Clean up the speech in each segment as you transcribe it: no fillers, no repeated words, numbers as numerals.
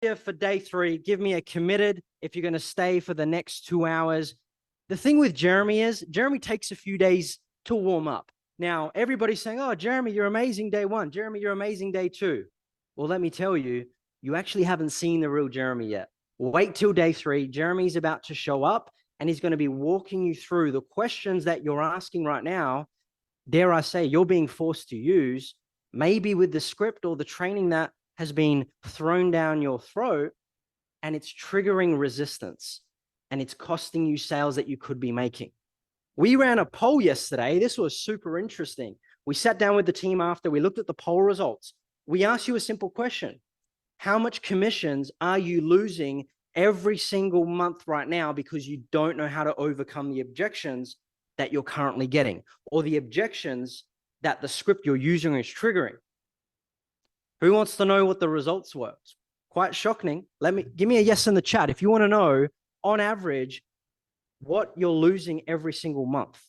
you for day 3. Give me a committed if you're going to stay for the next 2 hours. The thing with Jeremy is Jeremy takes a few days to warm up. Now, everybody's saying, oh, Jeremy, you're amazing day 1. Jeremy, you're amazing day 2. Well, let me tell you, you actually haven't seen the real Jeremy yet. Wait till day 3. Jeremy's about to show up, and he's going to be walking you through the questions that you're asking right now. Dare I say, you're being forced to use, maybe with the script or the training that has been thrown down your throat, and it's triggering resistance, and it's costing you sales that you could be making. We ran a poll yesterday. This was super interesting. We sat down with the team after, we looked at the poll results. We asked you a simple question. How much commissions are you losing every single month right now because you don't know how to overcome the objections that you're currently getting, or the objections that the script you're using is triggering? Who wants to know what the results were? It's quite shocking. Give me a yes in the chat if you want to know, on average, what you're losing every single month.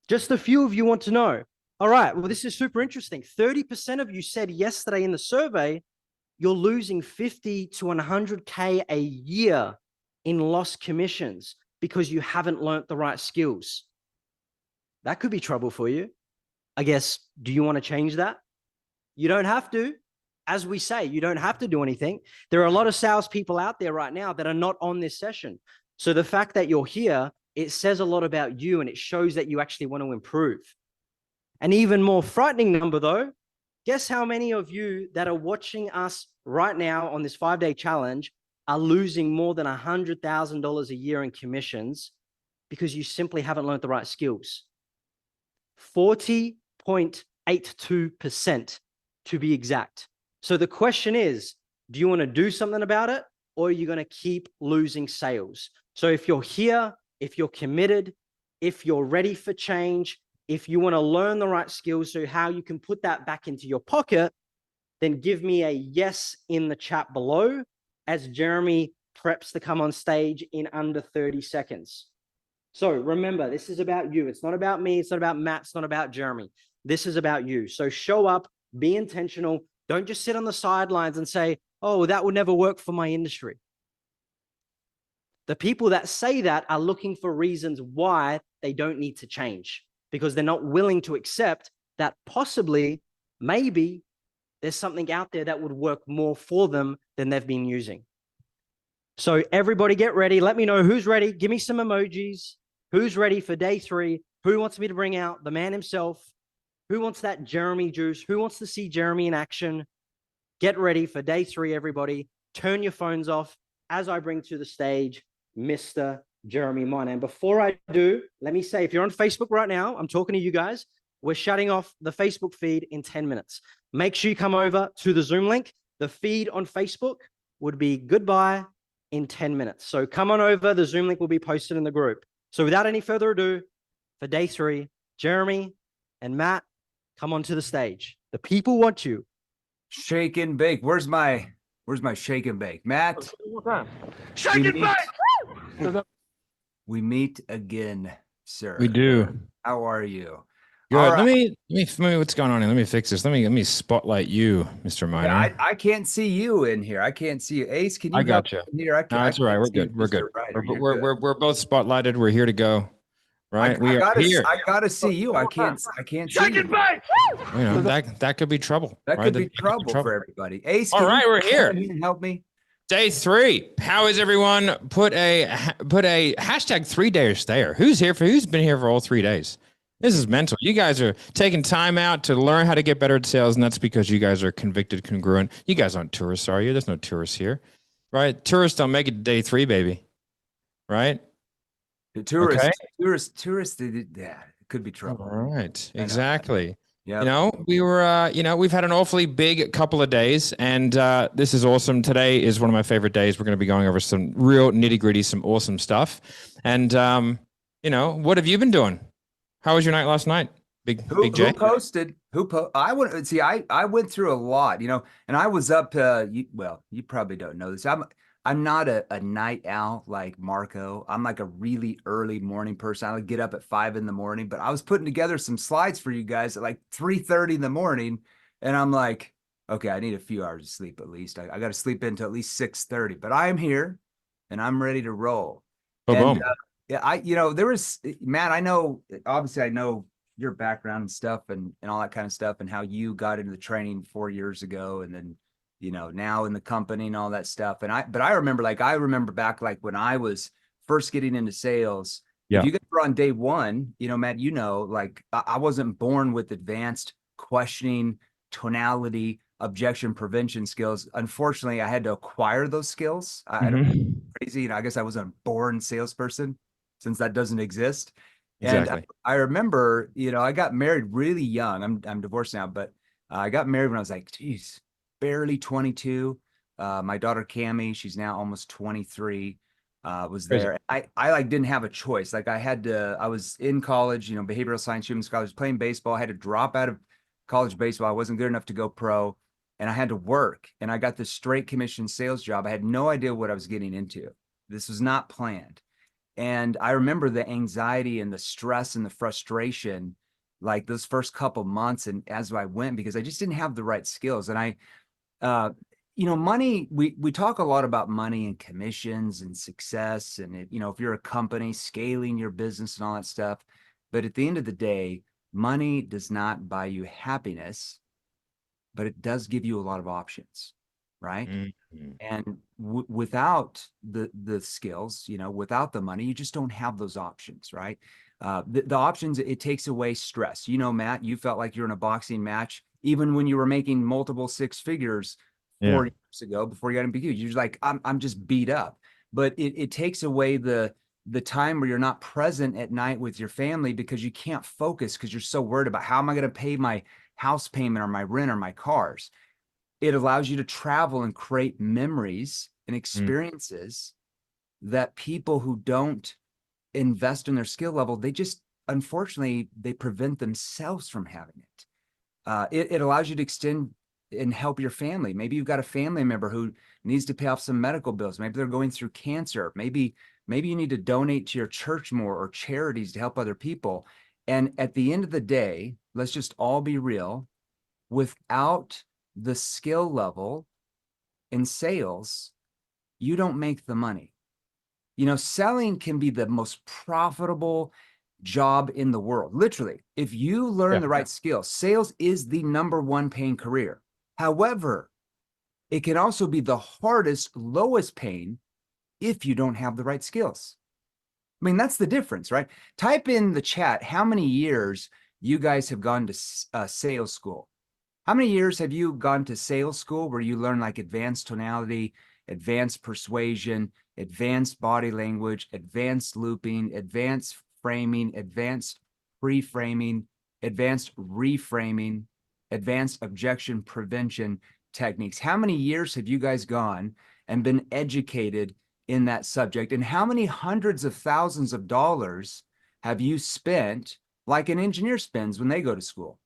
Just a few of you want to know. All right, well, this is super interesting. 30% of you said yesterday in the survey, you're losing 50 to 100K a year in lost commissions because you haven't learned the right skills. That could be trouble for you. I guess, do you want to change that? You don't have to. As we say, you don't have to do anything. There are a lot of salespeople out there right now that are not on this session. So the fact that you're here, it says a lot about you, and it shows that you actually want to improve. An even more frightening number, though, guess how many of you that are watching us right now on this 5-day challenge are losing more than $100,000 a year in commissions because you simply haven't learned the right skills? 40.82% to be exact. So the question is, do you want to do something about it, or are you going to keep losing sales? So if you're here, if you're committed, if you're ready for change, if you want to learn the right skills so how you can put that back into your pocket, then give me a yes in the chat below as Jeremy preps to come on stage in under 30 seconds. So remember, this is about you. It's not about me. It's not about Matt. It's not about Jeremy. This is about you. So show up, be intentional. Don't just sit on the sidelines and say, oh, that would never work for my industry. The people that say that are looking for reasons why they don't need to change, because they're not willing to accept that possibly, maybe, there's something out there that would work more for them than they've been using. So everybody get ready. Let me know who's ready. Give me some emojis. Who's ready for day 3? Who wants me to bring out the man himself? Who wants that Jeremy juice? Who wants to see Jeremy in action? Get ready for day 3, everybody. Turn your phones off as I bring to the stage Mr. Jeremy Mon. And before I do, let me say, if you're on Facebook right now, I'm talking to you guys. We're shutting off the Facebook feed in 10 minutes. Make sure you come over to the Zoom link. The feed on Facebook would be goodbye in 10 minutes. So come on over. The Zoom link will be posted in the group. So without any further ado, for day 3, Jeremy and Matt, come onto the stage. The people want you. Shake and bake. Where's my shake and bake? Matt. Shake and bake. We meet again, sir. We do. How are you? Good. Right. Let me what's going on here? Let me fix this. Let me spotlight you, Mr. Miner. Yeah, I can't see you in here. I can't see you. Ace, can you? I got you. Here, No, that's all right. We're good. We're good. We're both spotlighted. We're here to go. Right. We are here. I gotta see you. I can't see you. You know, that could be trouble. That could be trouble for everybody. Ace, all right, we're here. Help me. Day 3. How is everyone? Put a hashtag 3-day stayer. Who's been here for all 3 days? This is mental. You guys are taking time out to learn how to get better at sales, and that's because you guys are convicted congruent. You guys aren't tourists, are you? There's no tourists here, right? Tourists don't make it to day 3, baby, right? The tourists, yeah, it could be trouble. All right, exactly. Yeah. You know, we've had an awfully big couple of days, and this is awesome. Today is one of my favorite days. We're going to be going over some real nitty gritty, some awesome stuff. And, you know, what have you been doing? How was your night last night? Big J? Who posted? I went through a lot, you know, and I was up, you probably don't know this. I'm not a night owl like Marco. I'm like a really early morning person. I would get up at 5 in the morning, but I was putting together some slides for you guys at like 3:30 in the morning. And I'm like, okay, I need a few hours of sleep at least. I got to sleep into at least 6:30, but I'm here and I'm ready to roll. Boom, And boom. yeah, there was, Matt, I know, obviously I know your background and stuff and all that kind of stuff and how you got into the training 4 years ago and then, now in the company and all that stuff. But I remember, I remember back, like when I was first getting into sales, if Yeah. you guys were on day one, Matt, like I wasn't born with advanced questioning, tonality, objection prevention skills. Unfortunately, I had to acquire those skills. I don't crazy. I guess I wasn't a born salesperson since that doesn't exist. And Exactly. I remember, I got married really young. I'm divorced now, but I got married when I was like, geez, barely 22. My daughter Cami, she's now almost 23. Was Crazy. there. I like didn't have a choice. Like I was in college, behavioral science, human college, playing baseball. I had to drop out of college baseball. I wasn't good enough to go pro and I had to work and I got this straight commission sales job. I had no idea what I was getting into. This was not planned. And I remember the anxiety and the stress and the frustration, like those first couple months. And as I went, because I just didn't have the right skills. And money, we talk a lot about money and commissions and success. And, if you're a company scaling your business and all that stuff. But at the end of the day, money does not buy you happiness, but it does give you a lot of options, right? Mm-hmm. And without the skills, without the money, you just don't have those options, right? The options, it takes away stress. Matt, you felt like you're in a boxing match, even when you were making multiple six figures 4 years ago before you got in BQ. You're like, I'm just beat up. But it takes away the time where you're not present at night with your family because you can't focus because you're so worried about how am I going to pay my house payment or my rent or my cars. It allows you to travel and create memories and experiences that people who don't invest in their skill level, they just, unfortunately, they prevent themselves from having it. It allows you to extend and help your family. Maybe you've got a family member who needs to pay off some medical bills. Maybe they're going through cancer. Maybe you need to donate to your church more or charities to help other people. And at the end of the day, let's just all be real, without the skill level in sales, you don't make the money. Selling can be the most profitable job in the world. Literally, if you learn the right skills, sales is the #1 paying career. However, it can also be the hardest, lowest paying if you don't have the right skills. I mean, that's the difference, right? Type in the chat how many years you guys have gone to sales school. How many years have you gone to sales school where you learn like advanced tonality, advanced persuasion, advanced body language, advanced looping, advanced framing, advanced pre-framing, advanced reframing, advanced objection prevention techniques? How many years have you guys gone and been educated in that subject? And how many hundreds of thousands of dollars have you spent like an engineer spends when they go to school?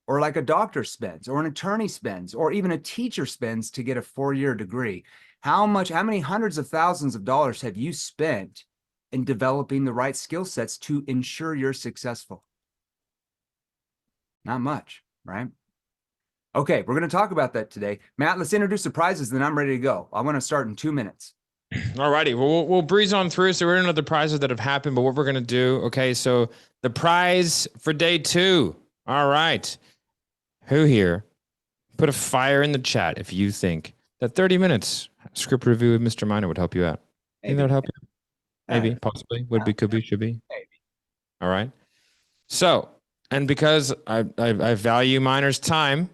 Or like a doctor spends, or an attorney spends, or even a teacher spends to get a 4-year degree? How many hundreds of thousands of dollars have you spent in developing the right skill sets to ensure you're successful? Not much, right? Okay, we're going to talk about that today. Matt, let's introduce the prizes, then I'm ready to go. I want to start in 2 minutes. All righty. Well, we'll breeze on through. So we're going to know the prizes that have happened, but what we're going to do. Okay. So the prize for day 2. All right. Who here? Put a fire in the chat if you think that 30 minutes script review with Mr. Miner would help you out. Think that would help you? Maybe, possibly, would be, could be, should be. Maybe. All right. So, and because I value Miner's time,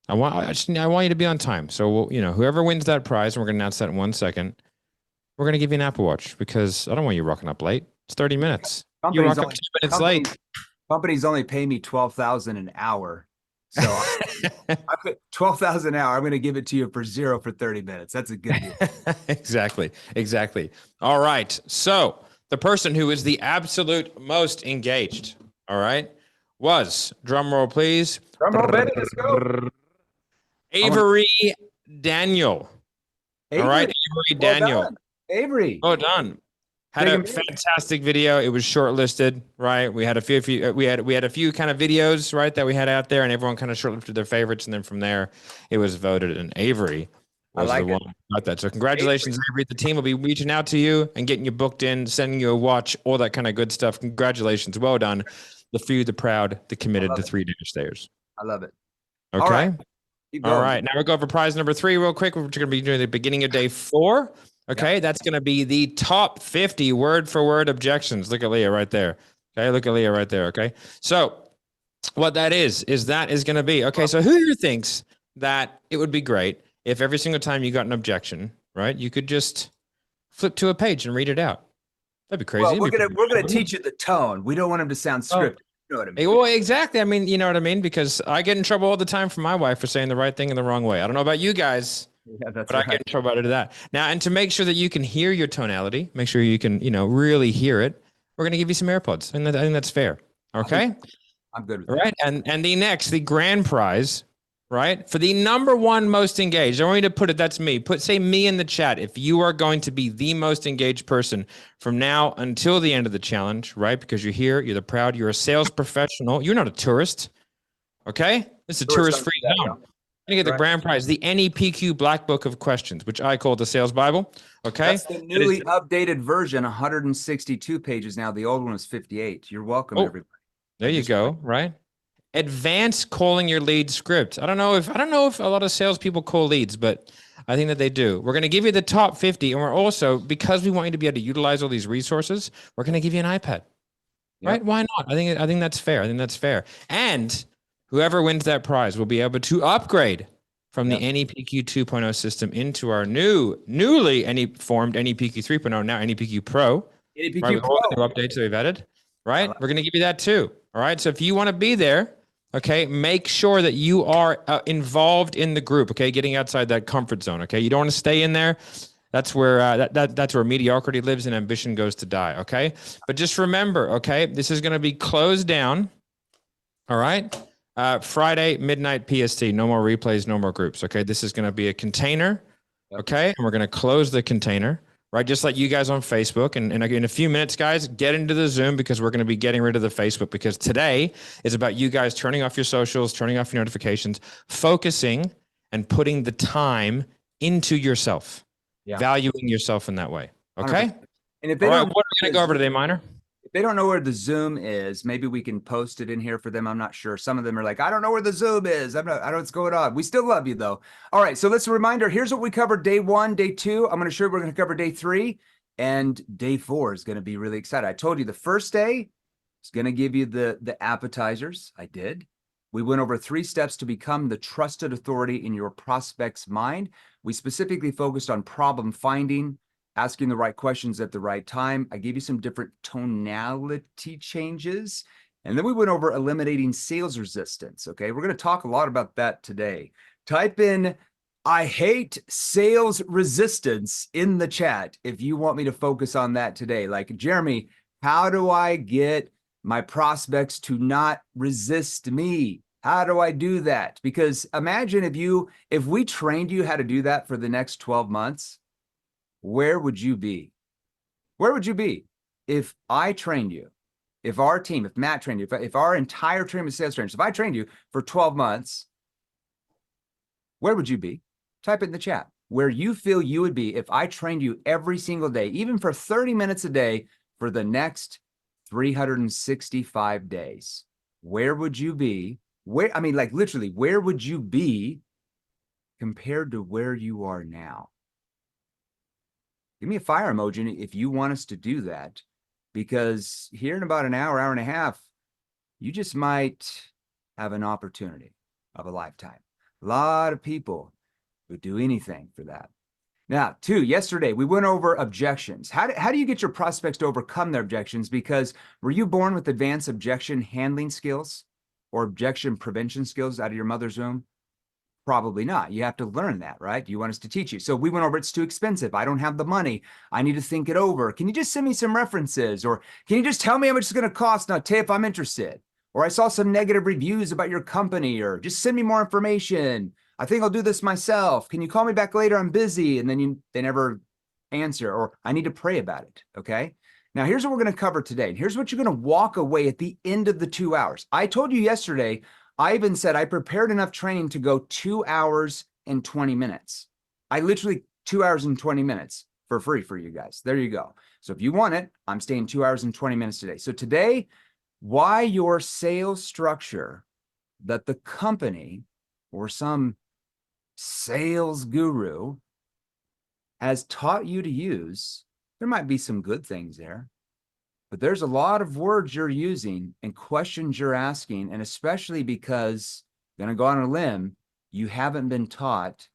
I want you to be on time. So whoever wins that prize, and we're gonna announce that in 1 second, we're gonna give you an Apple Watch because I don't want you rocking up late. It's 30 minutes. You rock up 2 minutes late. Companies only pay me $12,000 an hour. So I put $12,000 an hour. I'm going to give it to you for $0 for 30 minutes. That's a good deal. Exactly. All right. So the person who is the absolute most engaged, all right, was, drum roll, please. Drum roll, baby. Let's go. Avery Daniel. Avery. All right, Avery Daniel. Done. Avery. Oh, done. Had Take a 'em in. fantastic video. It was shortlisted, right? We had a few we had a few kind of videos, right, that we had out there, and everyone kind of shortlisted their favorites, and then from there, it was voted. And Avery I was the like it. one who got that. So congratulations, Avery. The team will be reaching out to you and getting you booked in, sending you a watch, all that kind of good stuff. Congratulations, well done. The few, the proud, the I committed, love the it. 3-day stayers. I love it. All right. Okay. Keep All going. right. Now we'll go over prize number 3 real quick. We're going to be doing the beginning of day 4. Okay. That's going to be the top 50 word for word objections. Look at Leah right there. Okay. Look at Leah right there. Okay. So what that is that is going to be, okay. So who here thinks that it would be great if every single time you got an objection, right, you could just flip to a page and read it out? That'd be crazy. Well, It'd we're be gonna pretty we're gonna cool. teach you the tone. We don't want them to sound Oh. scripted. You know what I mean? Well, exactly. I mean, you know what I mean? Because I get in trouble all the time from my wife for saying the right thing in the wrong way. I don't know about you guys, Yeah, that's but I get in trouble out of that. Now, and to make sure that you can hear your tonality, make sure you can, really hear it, we're going to give you some AirPods. And I think that's fair. Okay. I'm good with All that. right. And the grand prize, right? For the number 1 most engaged. I want you to put it, that's me. Say me in the chat if you are going to be the most engaged person from now until the end of the challenge, right? Because you're here, you're the proud, you're a sales professional. You're not a tourist. Okay? It's a tourist-free zone. You're gonna get the grand prize, the NEPQ Black Book of Questions, which I call the Sales Bible. Okay. That's the newly updated version, 162 pages now. The old one was 58. You're welcome, everybody. There you go. Right. Advanced calling your lead script. I don't know if a lot of salespeople call leads, but I think that they do. We're going to give you the top 50, and we're also, because we want you to be able to utilize all these resources, we're going to give you an iPad. Right? Why not? I think that's fair. And whoever wins that prize will be able to upgrade from the NEPQ 2.0 system into our newly formed NEPQ 3.0, now NEPQ Pro. NEPQ right, with Pro. all the new updates that we've added. Right? We're going to give you that too. All right. So if you want to be there, okay, make sure that you are involved in the group. Okay, getting outside that comfort zone. Okay, you don't want to stay in there. That's where that's where mediocrity lives and ambition goes to die. Okay, but just remember, okay, this is going to be closed down. All right, Friday midnight PST. No more replays. No more groups. Okay, this is going to be a container. Okay, and we're going to close the container. Right, just like you guys on Facebook. And in a few minutes, guys, get into the Zoom because we're going to be getting rid of the Facebook because today is about you guys turning off your socials, turning off your notifications, focusing and putting the time into yourself, valuing yourself in that way. Okay? 100%. And if they All right, don't, what are we going to go over today, Minor? if they don't know where the Zoom is, maybe we can post it in here for them. I'm not sure. Some of them are like, I don't know where the Zoom is. I don't know what's going on. We still love you though. All right. So let's a reminder. Here's what we covered day 1, day 2. I'm going to show we're going to cover day 3, and day 4 is going to be really exciting. I told you the first day is going to give you the appetizers. I did. We went over 3 steps to become the trusted authority in your prospect's mind. We specifically focused on problem finding, asking the right questions at the right time. I gave you some different tonality changes. And then we went over eliminating sales resistance. Okay, we're going to talk a lot about that today. Type in, I hate sales resistance in the chat if you want me to focus on that today. Like, Jeremy, how do I get my prospects to not resist me? How do I do that? Because imagine if we trained you how to do that for the next 12 months, where would you be? Where would you be if I trained you? If our team, if Matt trained you, if our entire team of sales trainers, if I trained you for 12 months, where would you be? Type it in the chat. Where you feel you would be if I trained you every single day, even for 30 minutes a day for the next 365 days. Where would you be? I mean, like literally, where would you be compared to where you are now? Give me a fire emoji if you want us to do that, because here in about an hour, hour and a half, you just might have an opportunity of a lifetime. A lot of people would do anything for that. Now, yesterday we went over objections. How do you get your prospects to overcome their objections? Because were you born with advanced objection handling skills or objection prevention skills out of your mother's womb? Probably not. You have to learn that, right? You want us to teach you. So we went over, it's too expensive. I don't have the money. I need to think it over. Can you just send me some references? Or can you just tell me how much it's going to cost? Now, if I'm interested. Or I saw some negative reviews about your company, or just send me more information. I think I'll do this myself. Can you call me back later? I'm busy. And then they never answer, or I need to pray about it. Okay. Now, here's what we're going to cover today. And here's what you're going to walk away at the end of the 2 hours. I told you yesterday, I even said I prepared enough training to go 2 hours and 20 minutes. I literally 2 hours and 20 minutes for free for you guys. There you go. So if you want it, I'm staying 2 hours and 20 minutes today. So today, why your sales structure that the company or some sales guru has taught you to use. There might be some good things there, but there's a lot of words you're using and questions you're asking, and especially because I'm going to go on a limb, you haven't been taught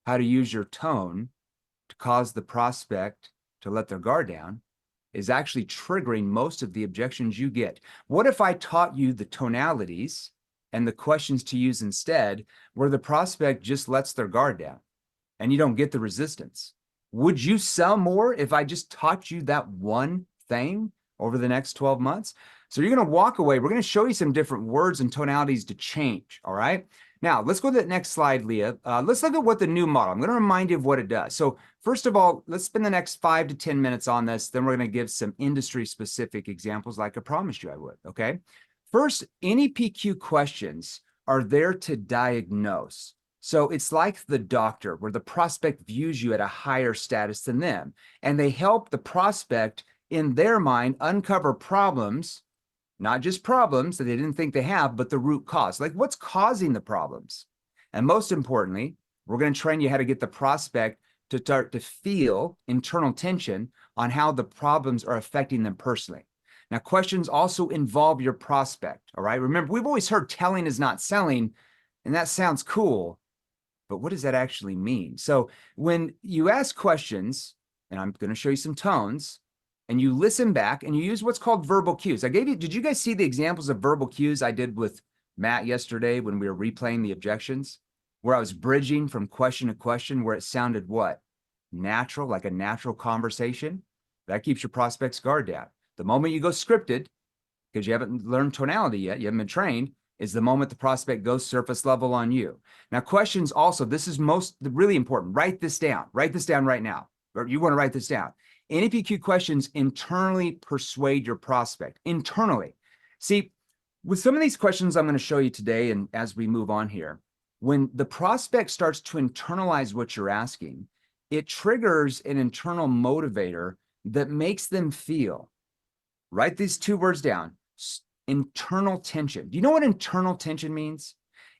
how to use your tone to cause the prospect to let their guard down, is actually triggering most of the objections you get. What if I taught you the tonalities and the questions to use instead, where the prospect just lets their guard down and you don't get the resistance? Would you sell more if I just taught you that one thing over the next 12 months? So you're going to walk away. We're going to show you some different words and tonalities to change. All right. Now let's go to the next slide, Leah. Let's look at what the new model, I'm going to remind you of what it does. So first of all, let's spend the next 5 to 10 minutes on this. Then we're going to give some industry specific examples like I promised you I would. Okay. First, any PQ questions are there to diagnose. So it's like the doctor, where the prospect views you at a higher status than them, and they help the prospect in their mind uncover problems, not just problems that they didn't think they have, but the root cause, like what's causing the problems. And most importantly, we're going to train you how to get the prospect to start to feel internal tension on how the problems are affecting them personally. Now, questions also involve your prospect, all right? Remember, we've always heard telling is not selling, and that sounds cool, but what does that actually mean? So when you ask questions, and I'm going to show you some tones, and you listen back and you use what's called verbal cues. I gave you, did you guys see the examples of verbal cues I did with Matt yesterday when we were replaying the objections, where I was bridging from question to question, where it sounded what? Natural, like a natural conversation. That keeps your prospect's guard down. The moment you go scripted, because you haven't learned tonality yet, you haven't been trained, is the moment the prospect goes surface level on you. Now, questions also, this is really important. Write this down. Write this down right now. Or you want to write this down. NPQ questions internally persuade your prospect. Internally. See, with some of these questions I'm going to show you today, and as we move on here, when the prospect starts to internalize what you're asking, it triggers an internal motivator that makes them feel. Write these 2 words down. Internal tension. Do you know what internal tension means?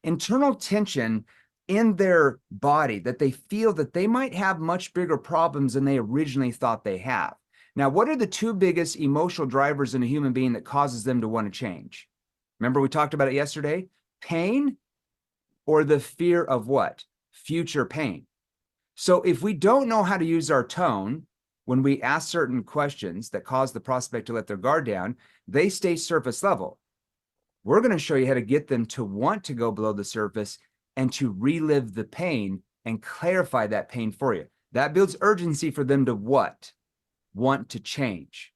Internal tension in their body, that they feel that they might have much bigger problems than they originally thought they have. Now, what are the 2 biggest emotional drivers in a human being that causes them to want to change? Remember, we talked about it yesterday? Pain or the fear of what? Future pain. So if we don't know how to use our tone when we ask certain questions that cause the prospect to let their guard down, they stay surface level. We're going to show you how to get them to want to go below the surface and to relive the pain and clarify that pain for you. That builds urgency for them to what? Want to change.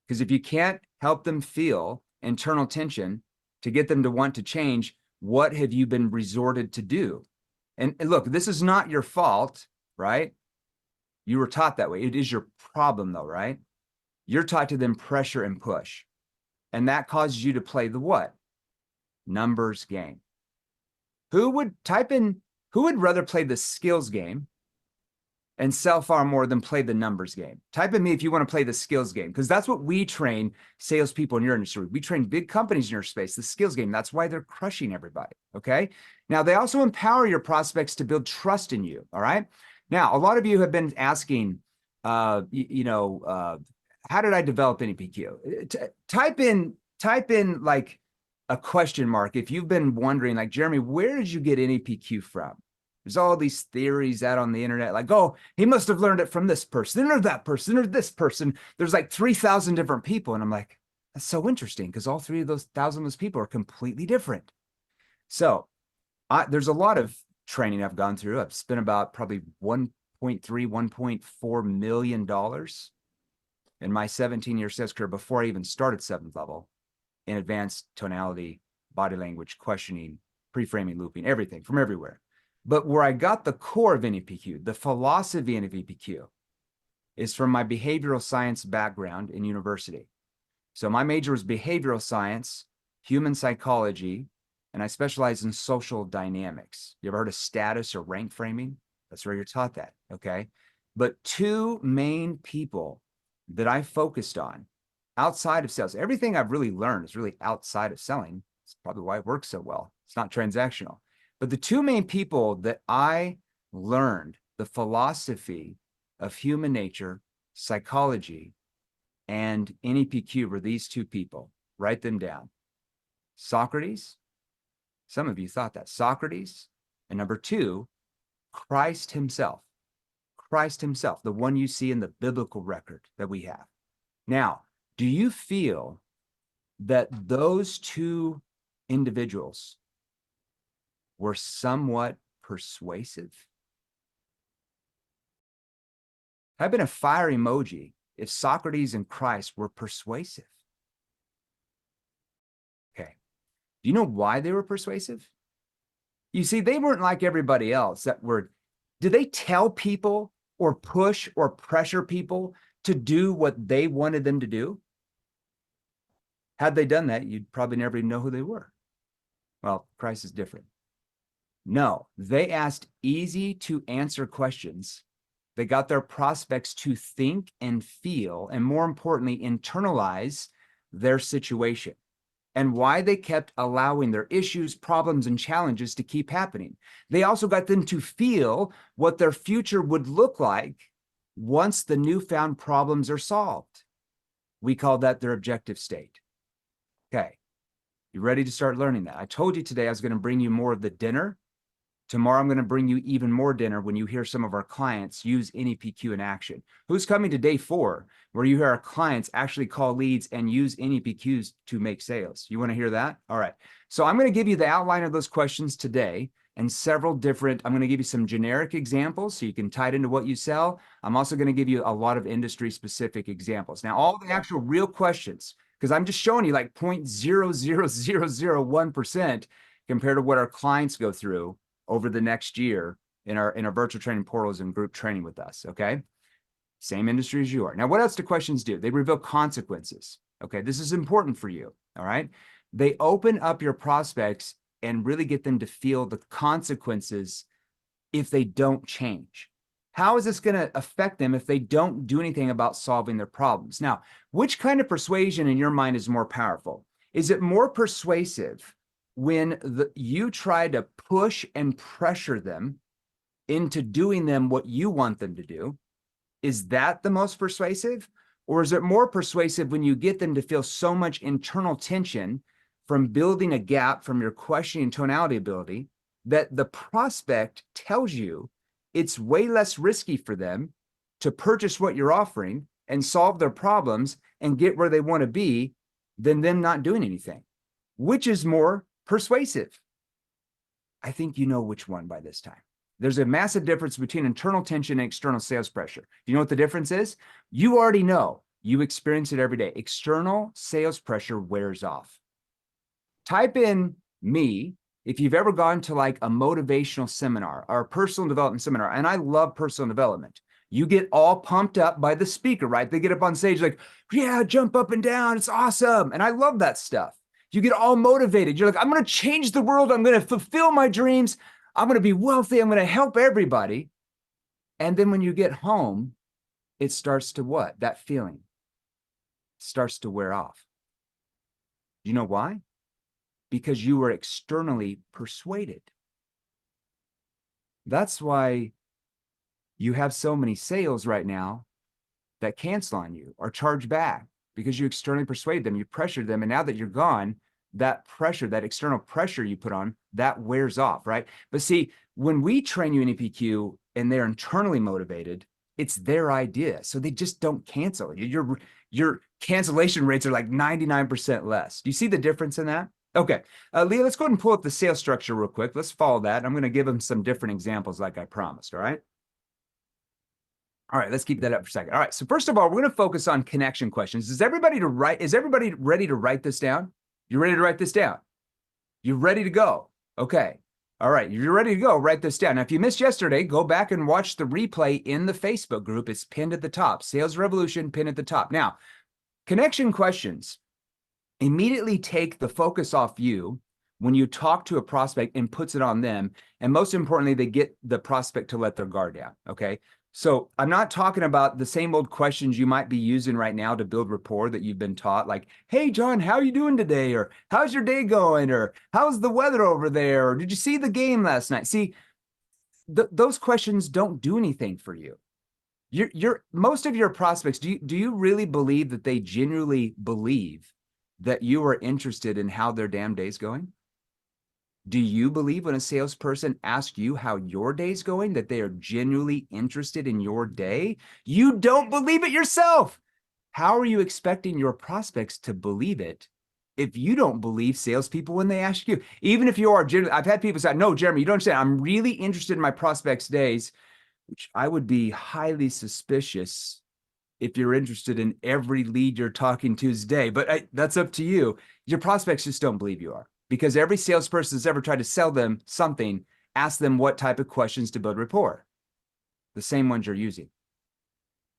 Because if you can't help them feel internal tension to get them to want to change, what have you been resorted to do? And look, this is not your fault, right? You were taught that way. It is your problem though, right? You're taught to then pressure and push. And that causes you to play the what? Numbers game. Who would rather play the skills game and sell far more than play the numbers game? Type in me if you want to play the skills game, because that's what we train salespeople in your industry. We train big companies in your space, the skills game. That's why they're crushing everybody. Okay. Now, they also empower your prospects to build trust in you. All right. Now, a lot of you have been asking, how did I develop NPQ? Type in like a question mark if you've been wondering, like, Jeremy, where did you get NPQ from? There's all these theories out on the internet, like, oh, he must have learned it from this person or that person or this person. There's like 3,000 different people. And I'm like, that's so interesting, because all 3 of those 1,000 of those people are completely different. So there's a lot of training I've gone through. I've spent about probably $1.3, $1.4 million in my 17-year sales career before I even started 7th level in advanced tonality, body language, questioning, pre-framing, looping, everything from everywhere. But where I got the core of NPQ, the philosophy of NPQ, is from my behavioral science background in university. So my major was behavioral science, human psychology, and I specialize in social dynamics. You ever heard of status or rank framing? That's where you're taught that, okay? But two main people that I focused on outside of sales, everything I've really learned is really outside of selling. It's probably why it works so well. It's not transactional. But the two main people that I learned the philosophy of human nature, psychology, and NEPQ were these two people. Write them down. Socrates. Some of you thought that. Socrates. And number two, Christ himself. Christ himself, the one you see in the biblical record that we have. Now, do you feel that those two individuals were somewhat persuasive? I've been a fire emoji if Socrates and Christ were persuasive. Okay. Do you know why they were persuasive? You see, they weren't like everybody else that were, did they tell people or push or pressure people to do what they wanted them to do? Had they done that, you'd probably never even know who they were. Well, Christ is different. No, they asked easy to answer questions. They got their prospects to think and feel, and more importantly, internalize their situation and why they kept allowing their issues, problems, and challenges to keep happening. They also got them to feel what their future would look like once the newfound problems are solved. We call that their objective state. Okay, you ready to start learning that? I told you today I was going to bring you more of the dinner. Tomorrow, I'm going to bring you even more dinner when you hear some of our clients use NEPQ in action. Who's coming to day 4, where you hear our clients actually call leads and use NEPQs to make sales? You want to hear that? All right. So I'm going to give you the outline of those questions today and several different, I'm going to give you some generic examples so you can tie it into what you sell. I'm also going to give you a lot of industry specific examples. Now, all the actual real questions, because I'm just showing you like 0.00001% compared to what our clients go through over the next year in our virtual training portals and group training with us, okay? Same industry as you are. Now, what else do questions do? They reveal consequences, okay? This is important for you, all right? They open up your prospects and really get them to feel the consequences if they don't change. How is this gonna affect them if they don't do anything about solving their problems? Now, which kind of persuasion in your mind is more powerful? Is it more persuasive when you try to push and pressure them into doing what you want them to do? Is that the most persuasive? Or is it more persuasive when you get them to feel so much internal tension from building a gap from your questioning tonality ability that the prospect tells you it's way less risky for them to purchase what you're offering and solve their problems and get where they want to be than them not doing anything? Which is more persuasive? I think you know which one by this time. There's a massive difference between internal tension and external sales pressure. Do you know what the difference is? You already know. You experience it every day. External sales pressure wears off. Type in me if you've ever gone to like a motivational seminar or a personal development seminar, and I love personal development. You get all pumped up by the speaker, right? They get up on stage like, yeah, jump up and down. It's awesome. And I love that stuff. You get all motivated. You're like, I'm going to change the world. I'm going to fulfill my dreams. I'm going to be wealthy. I'm going to help everybody. And then when you get home, it starts to what? That feeling starts to wear off. You know why? Because you were externally persuaded. That's why you have so many sales right now that cancel on you or charge back, because you externally persuade them, you pressured them, and now that you're gone, that pressure, that external pressure you put on, that wears off, right? But see, when we train you in EPQ and they're internally motivated, it's their idea. So they just don't cancel. Your cancellation rates are like 99% less. Do you see the difference in that? Okay, Leah, let's go ahead and pull up the sales structure real quick. Let's follow that. I'm going to give them some different examples like I promised, all right? All right, let's keep that up for a second. All right, so first of all, we're going to focus on connection questions. Is everybody ready to write this down? You ready to write this down? You ready to go? Okay. All right, you're ready to go. Write this down. Now, if you missed yesterday, go back and watch the replay in the Facebook group. It's pinned at the top. Sales Revolution, pinned at the top. Now, connection questions immediately take the focus off you when you talk to a prospect and puts it on them. And most importantly, they get the prospect to let their guard down. Okay. So I'm not talking about the same old questions you might be using right now to build rapport that you've been taught, like, hey, John, how are you doing today? Or how's your day going? Or how's the weather over there? Or did you see the game last night? See, those questions don't do anything for you. Most of your prospects, do you really believe that they genuinely believe that you are interested in how their damn day's going? Do you believe when a salesperson asks you how your day's going that they are genuinely interested in your day? You don't believe it yourself. How are you expecting your prospects to believe it if you don't believe salespeople when they ask you? Even if you are genuinely, I've had people say, no, Jeremy, you don't understand. I'm really interested in my prospects' days, which I would be highly suspicious if you're interested in every lead you're talking to's day, but that's up to you. Your prospects just don't believe you are, because every salesperson that's ever tried to sell them something, ask them what type of questions to build rapport. The same ones you're using.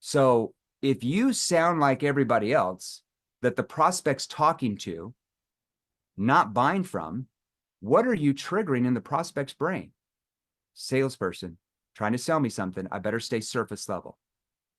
So if you sound like everybody else that the prospect's talking to, not buying from, what are you triggering in the prospect's brain? Salesperson trying to sell me something, I better stay surface level.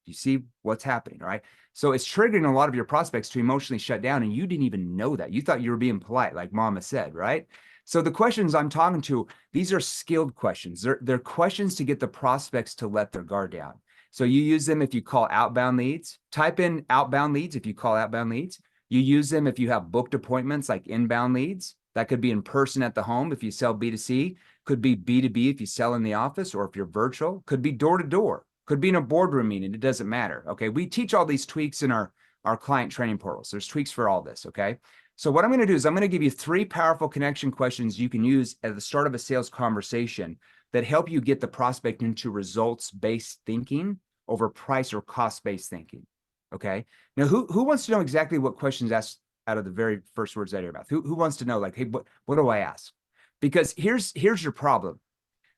You see what's happening, right? So it's triggering a lot of your prospects to emotionally shut down, and you didn't even know that. You thought you were being polite, like Mama said, right? So the questions I'm talking to, these are skilled questions. They're questions to get the prospects to let their guard down. So you use them if you call outbound leads. Type in outbound leads if you call outbound leads. You use them if you have booked appointments, like inbound leads. That could be in person at the home if you sell B2C. Could be B2B if you sell in the office, or if you're virtual. Could be door to door. Could be in a boardroom meeting. It doesn't matter. Okay. We teach all these tweaks in our client training portals. There's tweaks for all this. Okay. So what I'm going to do is I'm going to give you 3 powerful connection questions you can use at the start of a sales conversation that help you get the prospect into results-based thinking over price or cost-based thinking. Okay. Now, who wants to know exactly what questions asked out of the very first words out of your mouth? Who wants to know, like, hey, what do I ask? Because here's your problem.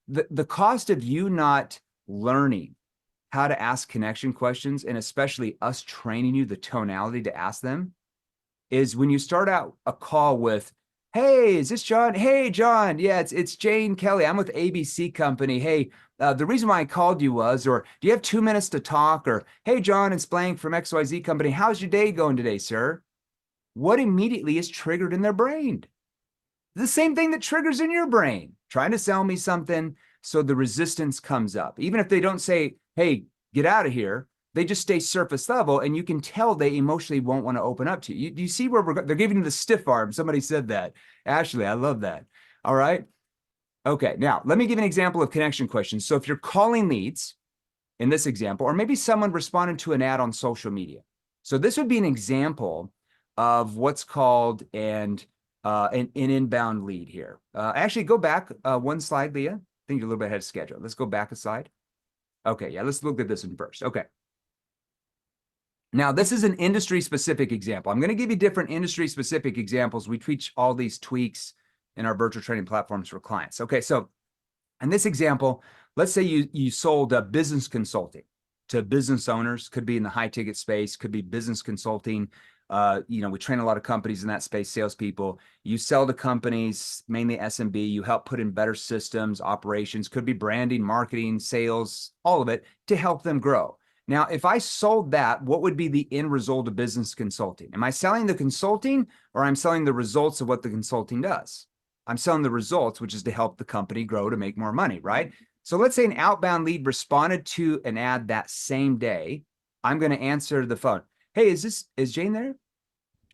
The cost of you not learning how to ask connection questions, and especially us training you the tonality to ask them, is when you start out a call with, hey, is this John? Hey, John. Yeah, it's Jane Kelly. I'm with ABC Company. Hey, the reason why I called you was, or do you have 2 minutes to talk? Or, hey, John, it's Blank from XYZ Company. How's your day going today, sir? What immediately is triggered in their brain? The same thing that triggers in your brain, trying to sell me something. So the resistance comes up. Even if they don't say, hey, get out of here, they just stay surface level, and you can tell they emotionally won't want to open up to you. Do you see where they're giving you the stiff arm? Somebody said that. Ashley, I love that. All right. Okay. Now, let me give an example of connection questions. So if you're calling leads in this example, or maybe someone responded to an ad on social media. So this would be an example of what's called an inbound lead here. Actually, go back one slide, Leah. I think you're a little bit ahead of schedule. Let's go back a slide. Okay, yeah, let's look at this one first. Okay. Now, this is an industry-specific example. I'm going to give you different industry-specific examples. We teach all these tweaks in our virtual training platforms for clients. Okay, so in this example, let's say you sold business consulting to business owners. Could be in the high-ticket space, could be business consulting. We train a lot of companies in that space, salespeople. You sell to companies, mainly SMB. You help put in better systems, operations, could be branding, marketing, sales, all of it to help them grow. Now, if I sold that, what would be the end result of business consulting? Am I selling the consulting, or I'm selling the results of what the consulting does? I'm selling the results, which is to help the company grow to make more money, right? So let's say an outbound lead responded to an ad that same day. I'm going to answer the phone. Hey, is Jane there?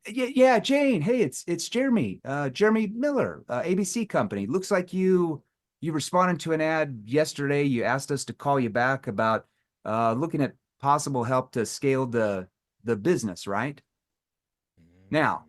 Yeah, Jane. Hey, it's Jeremy. Jeremy Miller, ABC Company. Looks like you responded to an ad yesterday. You asked us to call you back about looking at possible help to scale the business, right? Now,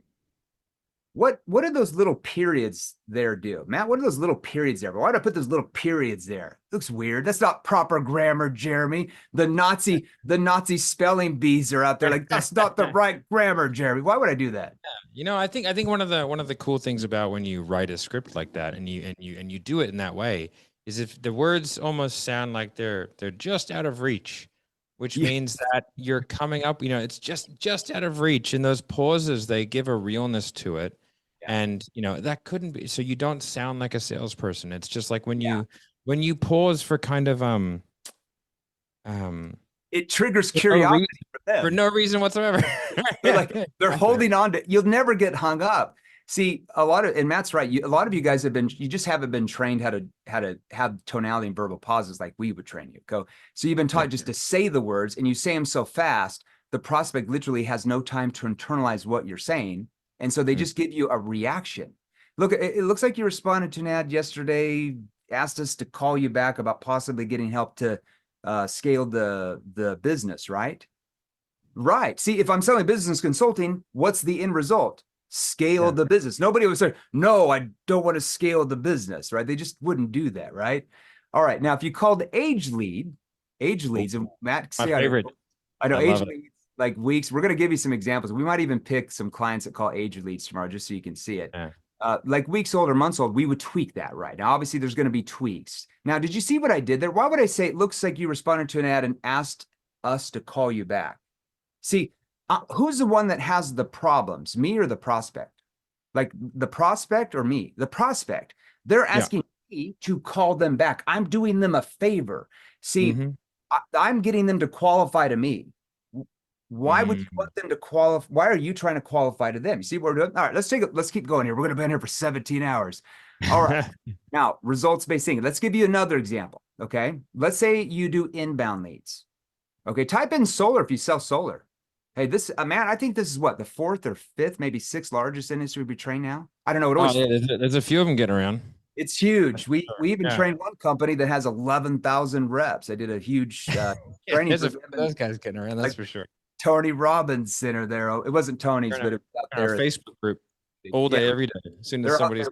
what do those little periods there do? Matt, what are those little periods there? Why did I put those little periods there? Looks weird. That's not proper grammar, Jeremy. The Nazi spelling bees are out there like, that's not the right grammar, Jeremy. Why would I do that? You know, I think one of the cool things about when you write a script like that and you do it in that way is if the words almost sound like they're just out of reach, which Yeah. means that you're coming up, it's just out of reach. And those pauses, they give a realness to it. Yeah. And that couldn't be, so you don't sound like a salesperson. It's just like when Yeah. you pause for kind of um It triggers for no curiosity reason, for them. for no reason whatsoever. They're like, they're Exactly. holding on to, you'll never get hung up. See, and Matt's right. A lot of you guys you just haven't been trained how to have tonality and verbal pauses like we would train you. So you've been taught just to say the words, and you say them so fast, the prospect literally has no time to internalize what you're saying. And so they just give you a reaction. Look, it looks like you responded to an ad yesterday, asked us to call you back about possibly getting help to scale the business, right? Right. See, if I'm selling business consulting, what's the end result? Scale the business. Nobody would say, no, I don't want to scale the business, right? They just wouldn't do that, right? All right. Now, if you called age leads, and Matt, My say, favorite. I know I age love it. leads, like weeks. We're going to give you some examples. We might even pick some clients that call age leads tomorrow, just so you can see it. Yeah. Like weeks old or months old, we would tweak that, right? Now, obviously, there's going to be tweaks. Now, did you see what I did there? Why would I say it looks like you responded to an ad and asked us to call you back? See, who's the one that has the problems, me or the prospect? Like the prospect or me? The prospect. They're asking me to call them back. I'm doing them a favor. See, I'm getting them to qualify to me. Why would you want them to qualify? Why are you trying to qualify to them? You see what we're doing? All right, let's keep going here. We're going to be in here for 17 hours. All right. Now, results-based thinking. Let's give you another example. Okay. Let's say you do inbound leads. Okay. Type in solar if you sell solar. Hey, this man, I think this is what, the fourth or fifth, maybe sixth largest industry we train now. I don't know. It always, there's a few of them getting around. it's huge. We even Yeah. trained one company that has 11,000 reps. I did a huge training There's for a few of them. those guys getting around, that's Like for sure. Tony Robbins Center there. It wasn't Tony's, but it was out Our there. Facebook group all day, every day. As soon as somebody's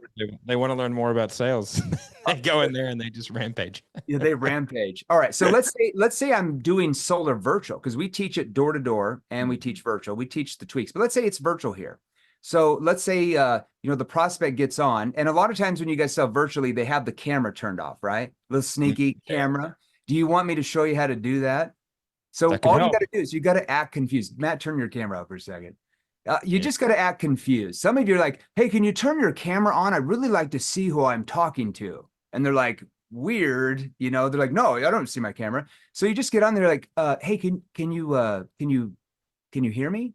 they want to learn more about sales, they go in there and they just rampage. Yeah, they rampage. All right. So let's say I'm doing solar virtual, because we teach it door to door and we teach virtual. We teach the tweaks, but let's say it's virtual here. So let's say the prospect gets on, and a lot of times when you guys sell virtually, they have the camera turned off, right? Little sneaky camera. Do you want me to show you how to do that? So all you got to do is you got to act confused. Matt, turn your camera off for a second. You just got to act confused. Some of you are like, hey, can you turn your camera on? I'd really like to see who I'm talking to. And they're like, weird. They're like, no, I don't see my camera. So you just get on there like, hey, can you hear me?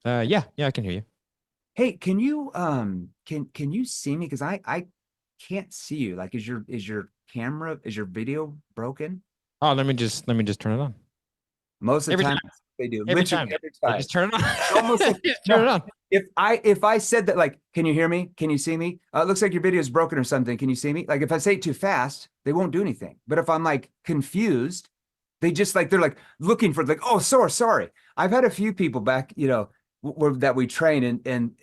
Yeah, I can hear you. Hey, can you see me? Because I can't see you. Like, is your video broken? Oh, let me just turn it on. Most of the time they do. Every Literally time. every time. Just turn it on. Almost like, Just turn it on. If I said that, like, can you hear me? Can you see me? It looks like your video is broken or something. Can you see me? Like, if I say it too fast, they won't do anything. But if I'm like confused, they just like, they're like looking for, like, oh, sorry. I've had a few people back, that we train and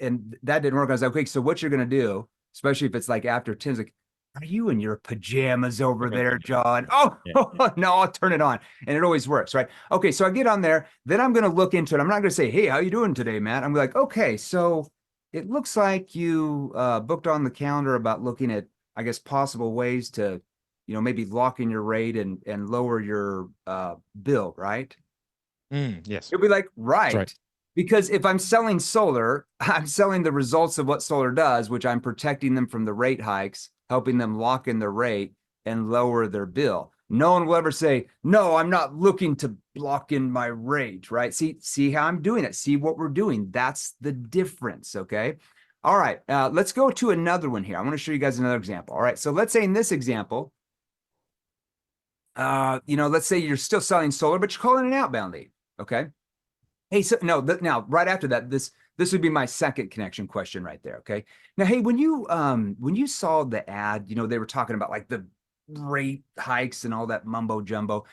that didn't work. I was like, okay, so what you're going to do, especially if it's like after 10, like, are you in your pajamas over there, John? Oh, no, I'll turn it on. And it always works, right? Okay, so I get on there. Then I'm going to look into it. I'm not going to say, hey, how you doing today, Matt? I'm like, okay, so it looks like you booked on the calendar about looking at, I guess, possible ways to, maybe lock in your rate and lower your bill, right? Yes. You'll be like, right. Because if I'm selling solar, I'm selling the results of what solar does, which I'm protecting them from the rate hikes, helping them lock in their rate and lower their bill. No one will ever say, no, I'm not looking to lock in my rate, right? See how I'm doing it. See what we're doing. That's the difference, okay? All right, let's go to another one here. I want to show you guys another example. All right, so let's say in this example, let's say you're still selling solar, but you're calling an outbound lead, okay? Hey, so now right after that, this would be my second connection question right there. Okay. Now, hey, when you saw the ad, they were talking about like the rate hikes and all that mumbo jumbo.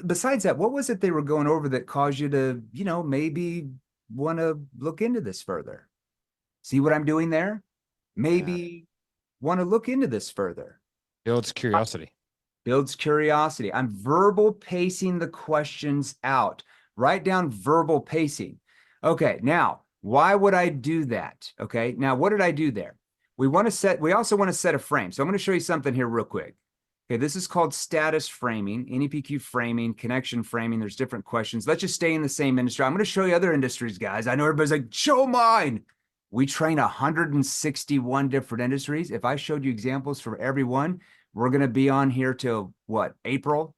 Besides that, what was it they were going over that caused you to, maybe want to look into this further? See what I'm doing there? Maybe want to look into this further. Builds curiosity. Builds curiosity. I'm verbal pacing the questions out. Write down verbal pacing. Okay, now Why would I do that? Okay. Now, what did I do there? We also want to set a frame. So I'm going to show you something here real quick. Okay. This is called status framing, NEPQ framing, connection framing. There's different questions. Let's just stay in the same industry. I'm going to show you other industries, guys. I know everybody's like, show mine. We train 161 different industries. If I showed you examples for every one, we're going to be on here till what, April?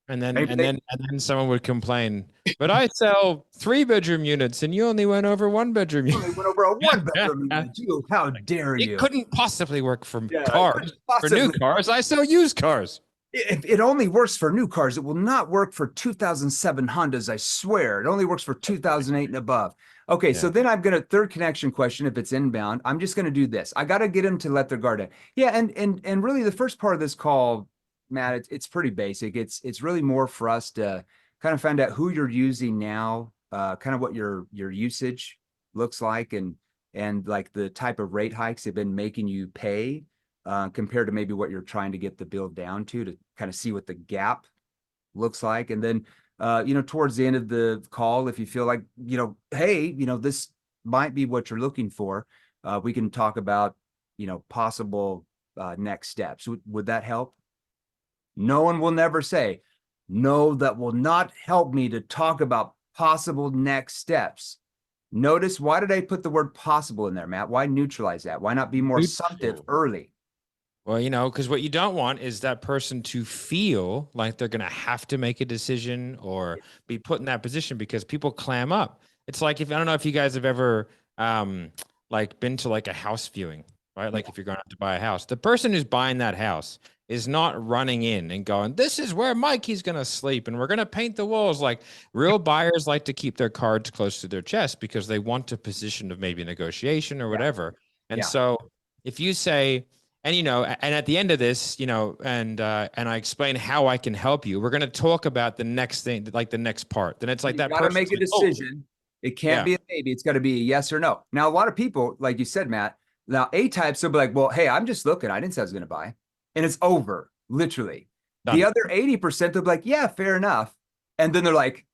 And then someone would complain, but I sell 3-bedroom units and you only went over 1-bedroom You only units. went over a 1-bedroom unit. You, how dare you? It couldn't possibly work for Yeah, cars. For new cars, I sell used cars. It only works for new cars. It will not work for 2007 Hondas. I swear. It only works for 2008 and above. Okay, so then I'm going to third connection question. If it's inbound, I'm just going to do this. I got to get them to let their guard down. Yeah, and really the first part of this call, Matt, it's pretty basic. It's really more for us to kind of find out who you're using now, kind of what your usage looks like, and like the type of rate hikes have been making you pay. Compared to maybe what you're trying to get the bill down to kind of see what the gap looks like. And then, towards the end of the call, if you feel like, hey, this might be what you're looking for, we can talk about, possible next steps. Would that help? No one will never say, no, that will not help me to talk about possible next steps. Notice, why did I put the word possible in there, Matt? Why neutralize that? Why not be more assumptive early? Well, because what you don't want is that person to feel like they're going to have to make a decision or be put in that position, because people clam up. It's like, I don't know if you guys have ever been to like a house viewing, right? Like if you're going to buy a house, the person who's buying that house is not running in and going, this is where Mikey's going to sleep and we're going to paint the walls. Like, real buyers like to keep their cards close to their chest because they want a position of maybe negotiation or whatever. And so if you say, and at the end of this, and I explain how I can help you, we're going to talk about the next thing, like the next part. Then it's like that person make a decision. It can't be a maybe. It's got to be a yes or no. Now, a lot of people, like you said, Matt, now A-types will be like, well, hey, I'm just looking. I didn't say I was going to buy. And it's over, literally. Done. The other 80%, they'll be like, yeah, fair enough. And then they're like,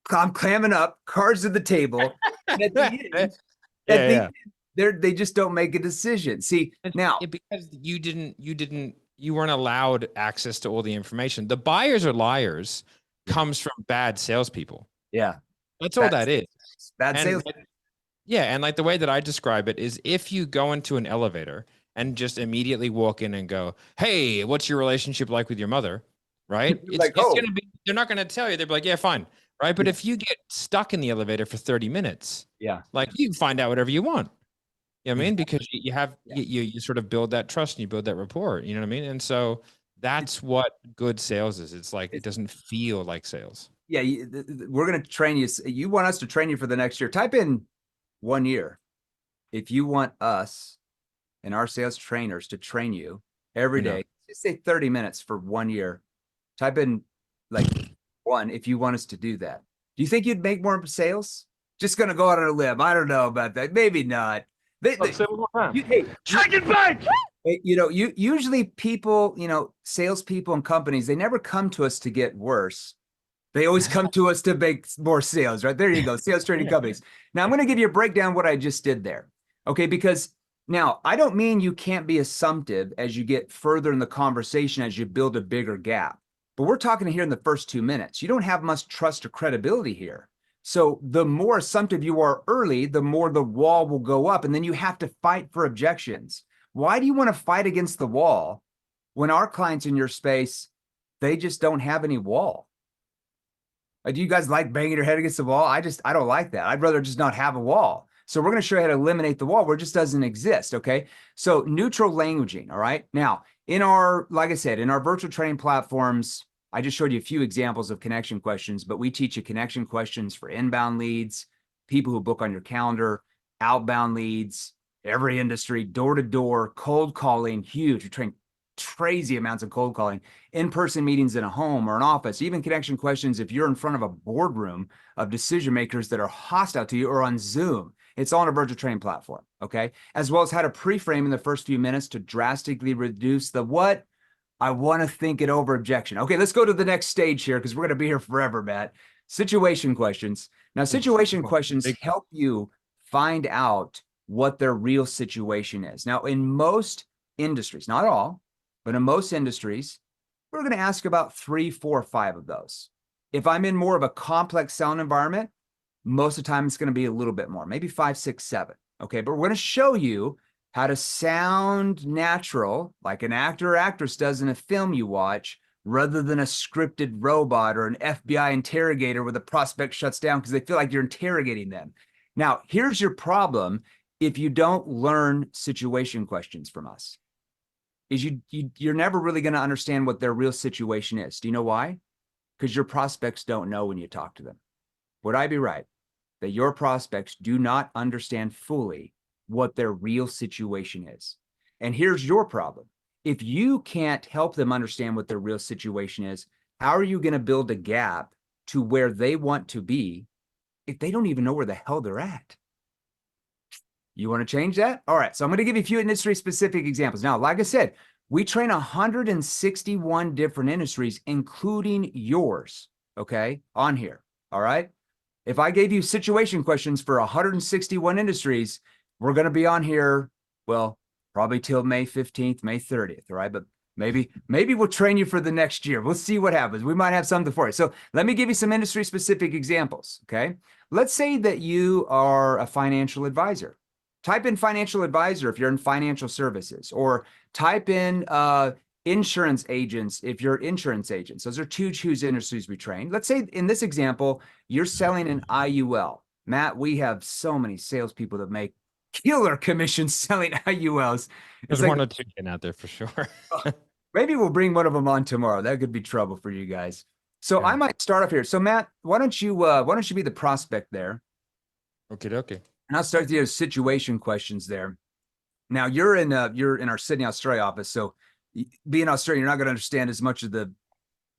I'm clamming up, cards at the table. And at the end, they just don't make a decision. See, now because you weren't allowed access to all the information. The buyers are liars comes from bad salespeople. Yeah. That's all that is. Bad sales. And like the way that I describe it is, if you go into an elevator and just immediately walk in and go, hey, what's your relationship like with your mother? Right? It's going to be, they're not going to tell you. They'll be like, yeah, fine. Right. But if you get stuck in the elevator for 30 minutes, like, you can find out whatever you want. You know what I mean? Because you sort of build that trust and you build that rapport. You know what I mean? And so that's what good sales is. It's like, it doesn't feel like sales. Yeah. We're going to train you. You want us to train you for the next year. Type in 1 year. If you want us and our sales trainers to train you every day, just say 30 minutes for 1 year. Type in like 1 if you want us to do that. Do you think you'd make more sales? Just going to go out on a limb. I don't know about that. Maybe not. Check it back. Usually people, salespeople and companies, they never come to us to get worse. They always come to us to make more sales, right? There you go. Sales training companies. Now I'm going to give you a breakdown of what I just did there. Okay. Because now I don't mean you can't be assumptive as you get further in the conversation, as you build a bigger gap, but we're talking here in the first 2 minutes. You don't have much trust or credibility here. So the more assumptive you are early, the more the wall will go up, and then you have to fight for objections. Why do you want to fight against the wall when our clients in your space, they just don't have any wall? Do you guys like banging your head against the wall? I don't like that. I'd rather just not have a wall. So we're going to show you how to eliminate the wall where it just doesn't exist. Okay. So neutral languaging. All right. Now like I said, in our virtual training platforms, I just showed you a few examples of connection questions, but we teach you connection questions for inbound leads, people who book on your calendar, outbound leads, every industry, door to door, cold calling, huge. We train crazy amounts of cold calling, in-person meetings in a home or an office, even connection questions if you're in front of a boardroom of decision makers that are hostile to you, or on Zoom. It's all on a virtual training platform, okay? As well as how to pre-frame in the first few minutes to drastically reduce the what? I want to think it over objection. Okay, let's go to the next stage here because we're going to be here forever, Matt. Situation questions. Now, situation questions help you find out what their real situation is. Now, in most industries, not all, but in most industries, we're going to ask about 3, 4, 5 of those. If I'm in more of a complex selling environment, most of the time it's going to be a little bit more, maybe 5, 6, 7. Okay, but we're going to show you how to sound natural, like an actor or actress does in a film you watch, rather than a scripted robot or an FBI interrogator where the prospect shuts down because they feel like you're interrogating them. Now, here's your problem if you don't learn situation questions from us, is you're never really going to understand what their real situation is. Do you know why? Because your prospects don't know when you talk to them. Would I be right that your prospects do not understand fully what their real situation is? And here's your problem. If you can't help them understand what their real situation is, how are you going to build a gap to where they want to be if they don't even know where the hell they're at? You want to change that? All right. So I'm going to give you a few industry specific examples. Now, like I said, we train 161 different industries, including yours, okay, on here. All right. If I gave you situation questions for 161 industries, we're going to be on here, well, probably till May 15th, May 30th. All right. But maybe we'll train you for the next year. We'll see what happens. We might have something for you. So let me give you some industry specific examples. Okay. Let's say that you are a financial advisor. Type in financial advisor if you're in financial services, or type in insurance agents if you're insurance agents. Those are two industries we train. Let's say in this example, you're selling an IUL. Matt, we have so many salespeople that make killer commissions selling IULs. There's one or two getting out there for sure. Maybe we'll bring one of them on tomorrow. That could be trouble for you guys. So I might start off here. So Matt, why don't you be the prospect there? Okay. And I'll start with the situation questions there. Now you're in our Sydney, Australia office. So being Australian, you're not going to understand as much of the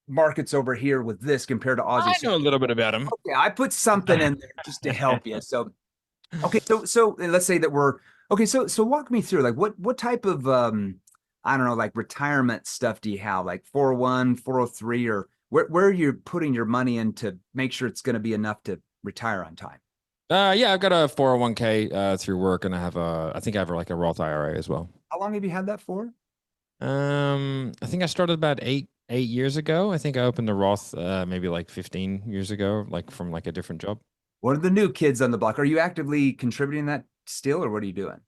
markets over here with this compared to Aussie. I know a little bit about them. Okay, I put something in there just to help you. So, okay, so let's say that we're okay. So walk me through like what type of I don't know, like retirement stuff do you have, like 401, 403, or where you're putting your money in to make sure it's going to be enough to retire on time? Yeah, I've got a 401k through work, and I think I have like a Roth IRA as well. How long have you had that for? I think I started about eight years ago. I think I opened the Roth maybe like 15 years ago, like from like a different job. One of the new kids on the block. Are you actively contributing that still, or what are you doing?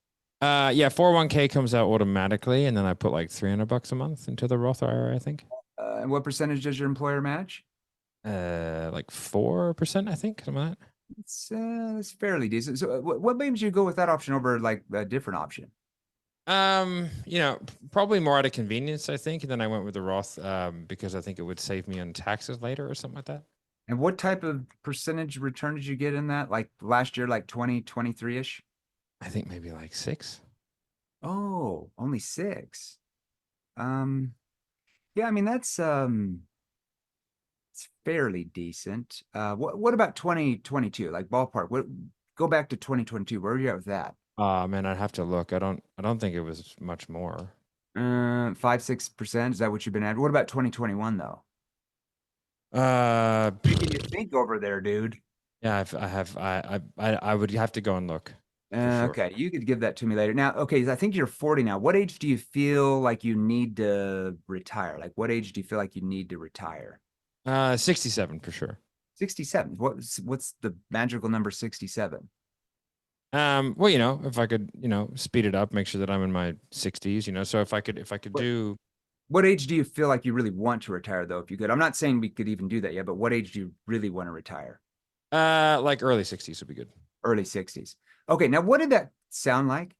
Yeah, 401k comes out automatically, and then I put like $300 a month into the Roth IRA, I think. And what percentage does your employer match? Like 4%, I think, something like that. It's fairly decent. So what made you go with that option over like a different option? Probably more out of convenience, I think. And then I went with the Roth because I think it would save me on taxes later or something like that. And what type of percentage return did you get in that? Like last year, like 20, 23-ish? I think maybe like 6. Oh, only 6. Yeah, I mean, that's it's fairly decent. What about 2022? Like ballpark? Go back to 2022. Where are you at with that? Man, I'd have to look. I don't think it was much more. 5, 6%. Is that what you've been at? What about 2021 though? Making you think over there, dude. Yeah, I would have to go and look. Sure. Okay, you could give that to me later. Now, okay, I think you're 40 now. What age do you feel like you need to retire? Like, what age do you feel like you need to retire? 67 for sure. 67. What's the magical number 67? Well, if I could, speed it up, make sure that I'm in my 60s, so if I could do. What age do you feel like you really want to retire though, if you could? I'm not saying we could even do that yet, but what age do you really want to retire? Like early 60s would be good. Early 60s. Okay, now what did that sound like?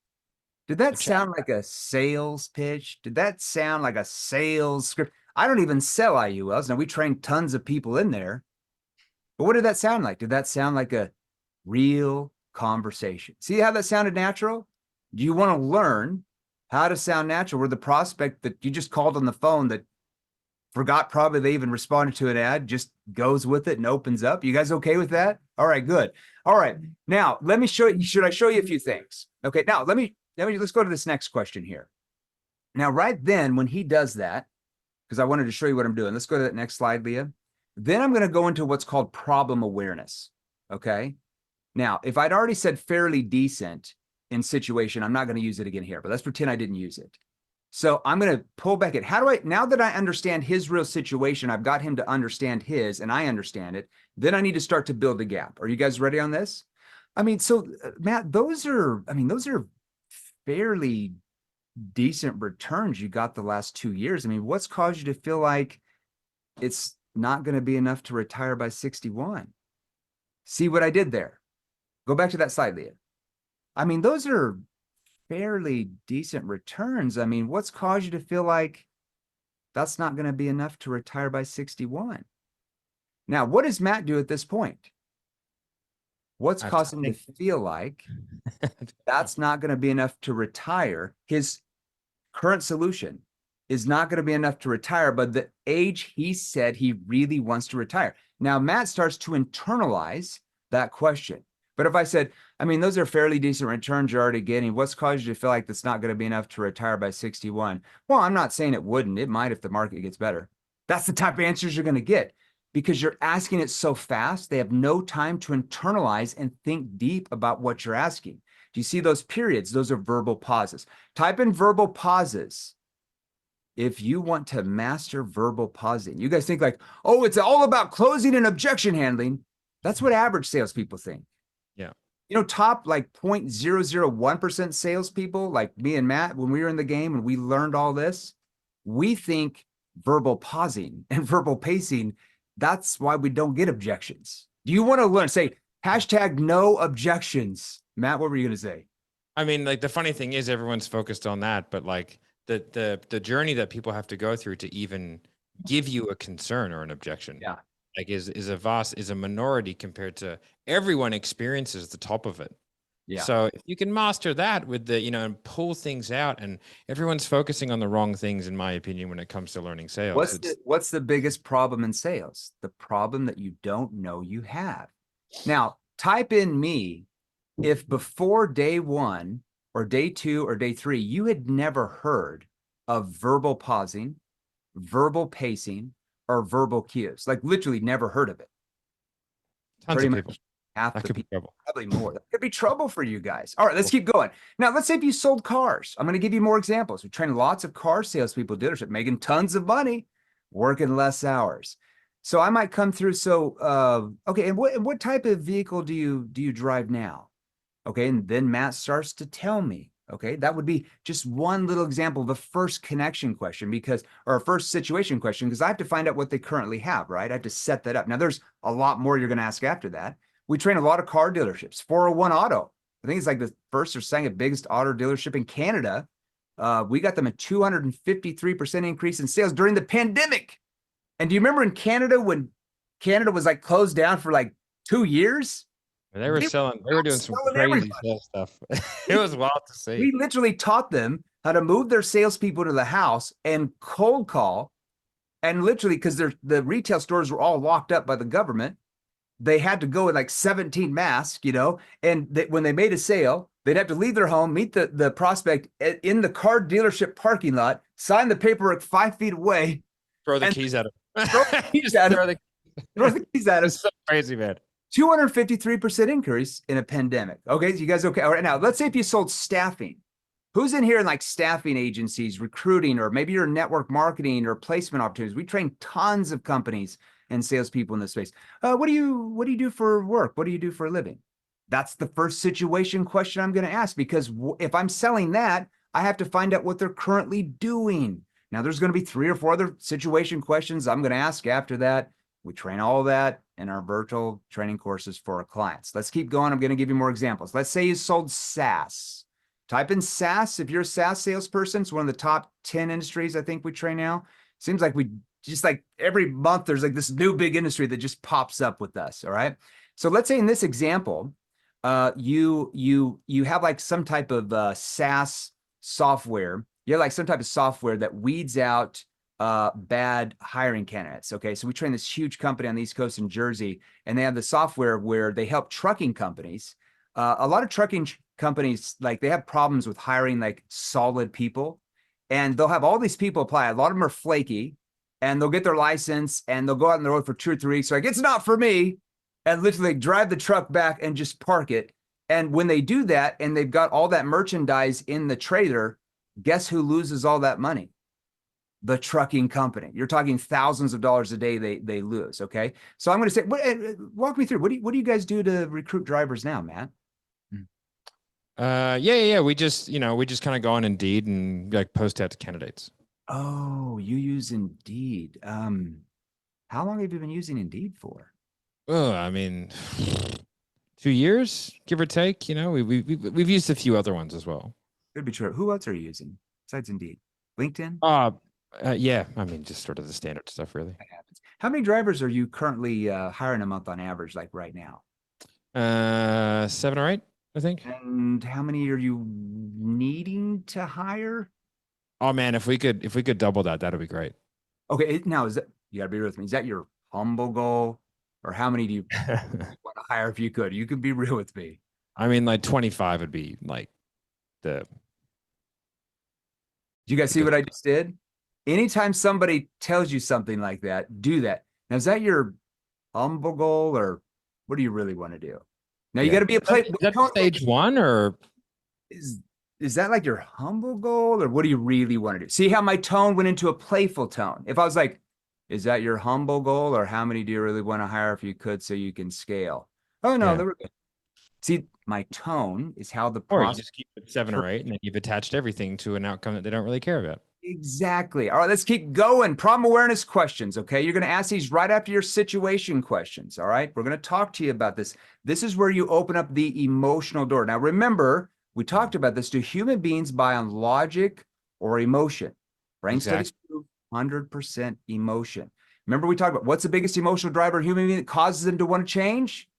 Did that sound like a sales pitch? Did that sound like a sales script? I don't even sell IULs. Now we train tons of people in there, but what did that sound like? Did that sound like a real conversation? See how that sounded natural? Do you want to learn how to sound natural where the prospect that you just called on the phone that forgot probably they even responded to an ad just goes with it and opens up? You guys okay with that? All right, good. All right. Now, let me show you. Should I show you a few things? Okay. Now, let's go to this next question here. Now, right then, when he does that, because I wanted to show you what I'm doing. Let's go to that next slide, Leah. Then I'm going to go into what's called problem awareness. Okay. Now, if I'd already said fairly decent in situation, I'm not going to use it again here, but let's pretend I didn't use it. So I'm going to pull back it. How do I, now that I understand his real situation, I've got him to understand his and I understand it, then I need to start to build the gap. Are you guys ready on this? I mean, so Matt, those are fairly decent returns you got the last 2 years. I mean, what's caused you to feel like it's not going to be enough to retire by 61? See what I did there? Go back to that slide, Leah. I mean, those are fairly decent returns. I mean, what's caused you to feel like that's not going to be enough to retire by 61? Now, what does Matt do at this point? What's causing him to feel like that's not going to be enough to retire? His current solution is not going to be enough to retire, but the age he said he really wants to retire. Now, Matt starts to internalize that question. But if I said, I mean, those are fairly decent returns you're already getting, what's caused you to feel like that's not going to be enough to retire by 61? Well, I'm not saying it wouldn't. It might if the market gets better. That's the type of answers you're going to get because you're asking it so fast. They have no time to internalize and think deep about what you're asking. Do you see those periods? Those are verbal pauses. Type in verbal pauses if you want to master verbal pausing. You guys think like, oh, it's all about closing and objection handling. That's what average salespeople think. Yeah. You know, top like 0.001% salespeople, like me and Matt, when we were in the game and we learned all this, we think verbal pausing and verbal pacing, that's why we don't get objections. Do you want to learn? Say hashtag no objections. Matt, what were you going to say? I mean, like the funny thing is everyone's focused on that, but like the journey that people have to go through to even give you a concern or an objection. Yeah. Like is a minority compared to everyone experiences the top of it. Yeah. So if you can master that with the, and pull things out, and everyone's focusing on the wrong things, in my opinion, when it comes to learning sales. What's the biggest problem in sales? The problem that you don't know you have. Now, type in me if before day 1 or day 2 or day 3, you had never heard of verbal pausing, verbal pacing, or verbal cues, like literally never heard of it. Tons of people. Half that the could people, be trouble. probably more. That could be trouble for you guys. All right, let's keep going. Now, let's say if you sold cars. I'm going to give you more examples. We train lots of car salespeople, dealership, making tons of money, working less hours. So I might come through. So, okay, and what type of vehicle do you drive now? Okay, and then Matt starts to tell me. Okay, that would be just one little example of a first connection question or a first situation question, because I have to find out what they currently have, right? I have to set that up. Now, there's a lot more you're going to ask after that. We train a lot of car dealerships, 401 Auto. I think it's like the first or second biggest auto dealership in Canada. We got them a 253% increase in sales during the pandemic. And do you remember in Canada when Canada was like closed down for like 2 years? They were doing some crazy sales stuff. It was wild to see. We literally taught them how to move their salespeople to the house and cold call. And literally, because the retail stores were all locked up by the government, they had to go with like 17 masks, and when they made a sale, they'd have to leave their home, meet the prospect in the car dealership parking lot, sign the paperwork 5 feet away. Throw the keys at him. Throw the keys at him. Throw the keys at him. It's so crazy, man. 253% increase in a pandemic. Okay, so you guys okay? All right, now let's say if you sold staffing. Who's in here in like staffing agencies, recruiting, or maybe you're network marketing or placement opportunities? We train tons of companies and salespeople in this space. What do you do for work? What do you do for a living? That's the first situation question I'm going to ask, because if I'm selling that, I have to find out what they're currently doing. Now, there's going to be 3 or 4 other situation questions I'm going to ask after that. We train all that in our virtual training courses for our clients. Let's keep going. I'm going to give you more examples. Let's say you sold SaaS. Type in SaaS. If you're a SaaS salesperson, it's one of the top 10 industries I think we train now. Seems like we just like every month there's like this new big industry that just pops up with us. All right. So let's say in this example, you have like some type of SaaS software. You have like some type of software that weeds out bad hiring candidates. Okay. So we train this huge company on the East Coast in Jersey, and they have the software where they help trucking companies. A lot of trucking companies, like they have problems with hiring like solid people, and they'll have all these people apply. A lot of them are flaky, and they'll get their license and they'll go out on the road for 2 or 3 weeks. So like, it's not for me. and literally drive the truck back and just park it. And when they do that and they've got all that merchandise in the trailer, guess who loses all that money? The trucking company. You're talking thousands of dollars a day they lose. Okay. So I'm going to say, walk me through. What do you guys do to recruit drivers now, Matt? Yeah. We just kind of go on Indeed and like post out to candidates. Oh, you use Indeed. How long have you been using Indeed for? Oh, I mean, 2 years, give or take. We've used a few other ones as well. Could be true. Who else are you using besides Indeed? LinkedIn? Yeah. I mean, just sort of the standard stuff, really. That happens. How many drivers are you currently hiring a month on average, like right now? 7 or 8, I think. And how many are you needing to hire? Oh man, if we could double that, that'd be great. Okay, now is that, you gotta be real with me. Is that your humble goal? Or how many do you want to hire if you could? You could be real with me. I mean, like 25 would be like the. Do you guys see what I just did? Anytime somebody tells you something like that, do that. Now, is that your humble goal or what do you really want to do? Now you got to be a play. Is that stage one or is that like your humble goal or what do you really want to do? See how my tone went into a playful tone. If I was like, is that your humble goal or how many do you really want to hire if you could so you can scale? Oh no, Yeah. they were good. See, my tone is how the or you process. just keep it 7 or 8, and then you've attached everything to an outcome that they don't really care about. Exactly. All right, let's keep going. Problem awareness questions. Okay. You're going to ask these right after your situation questions. All right. We're going to talk to you about this. This is where you open up the emotional door. Now, remember, we talked about this. Do human beings buy on logic or emotion? Brain studies prove 100% emotion. Remember, we talked about what's the biggest emotional driver in human being that causes them to want to change?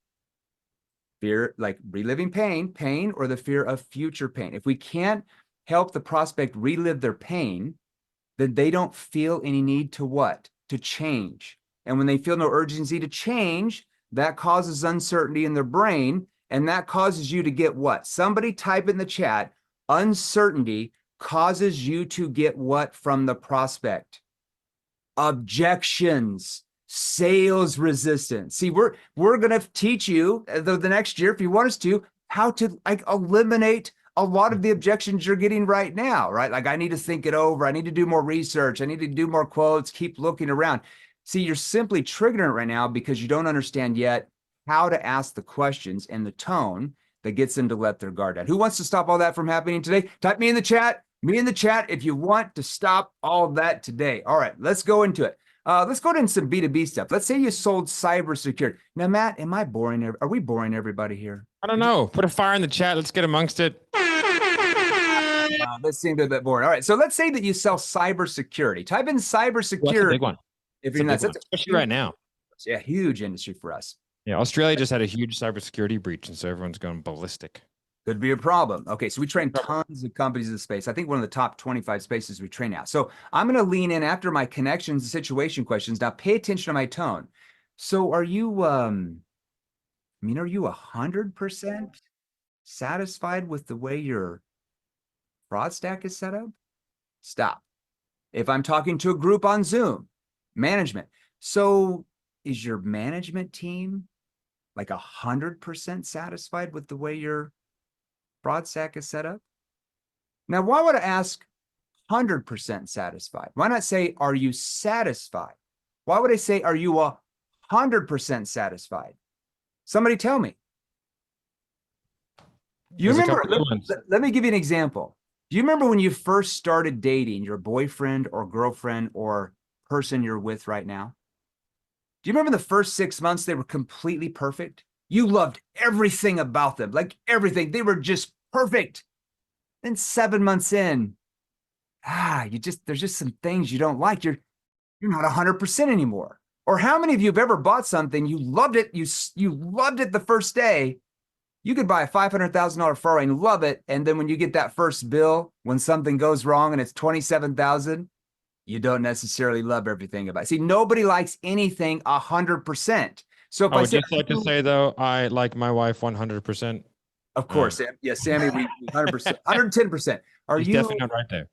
Fear, like reliving pain, or the fear of future pain. If we can't help the prospect relive their pain, then they don't feel any need to what? To change. And when they feel no urgency to change, that causes uncertainty in their brain. And that causes you to get what? Somebody type in the chat, uncertainty causes you to get what from the prospect? Objections, sales resistance. See, we're going to teach you the next year, if you want us to, how to like eliminate a lot of the objections you're getting right now, right? Like, I need to think it over. I need to do more research. I need to do more quotes, keep looking around. See, you're simply triggering it right now because you don't understand yet how to ask the questions and the tone that gets them to let their guard down. Who wants to stop all that from happening today? Type me in the chat if you want to stop all that today. All right, let's go into it. Let's go into some B2B stuff. Let's say you sold cybersecurity. Now, Matt, am I boring? Are we boring everybody here? I don't know. Put a fire in the chat. Let's get amongst it. That seemed a bit boring. All right, so let's say that you sell cybersecurity. Type in cybersecurity. Well, that's a big one. If you're not, especially right now. Yeah, huge industry for us. Yeah, Australia just had a huge cybersecurity breach, and so everyone's going ballistic. Could be a problem. Okay, so we train tons of companies in the space. I think one of the top 25 spaces we train now. So I'm going to lean in after my connections and situation questions. Now pay attention to my tone. So are you, are you 100% satisfied with the way your fraud stack is set up? Stop. If I'm talking to a group on Zoom, management. So is your management team like 100% satisfied with the way your fraud stack is set up? Now, why would I ask 100% satisfied? Why not say, are you satisfied? Why would I say, are you 100% satisfied? Somebody tell me. You remember, let me give you an example. Do you remember when you first started dating your boyfriend or girlfriend or person you're with right now? Do you remember the first 6 months they were completely perfect? You loved everything about them, like everything. They were just perfect. Then 7 months in, there's just some things you don't like. You're not 100% anymore. Or how many of you have ever bought something, you loved it, you loved it the first day? You could buy a $500,000 Ferrari and love it, and then when you get that first bill, when something goes wrong and it's $27,000, you don't necessarily love everything about it. See, nobody likes anything 100%. So if I would just like to say, though, I like my wife 100%. Of course, yeah, Sammy, we 100%, 110%. Are you definitely not right there?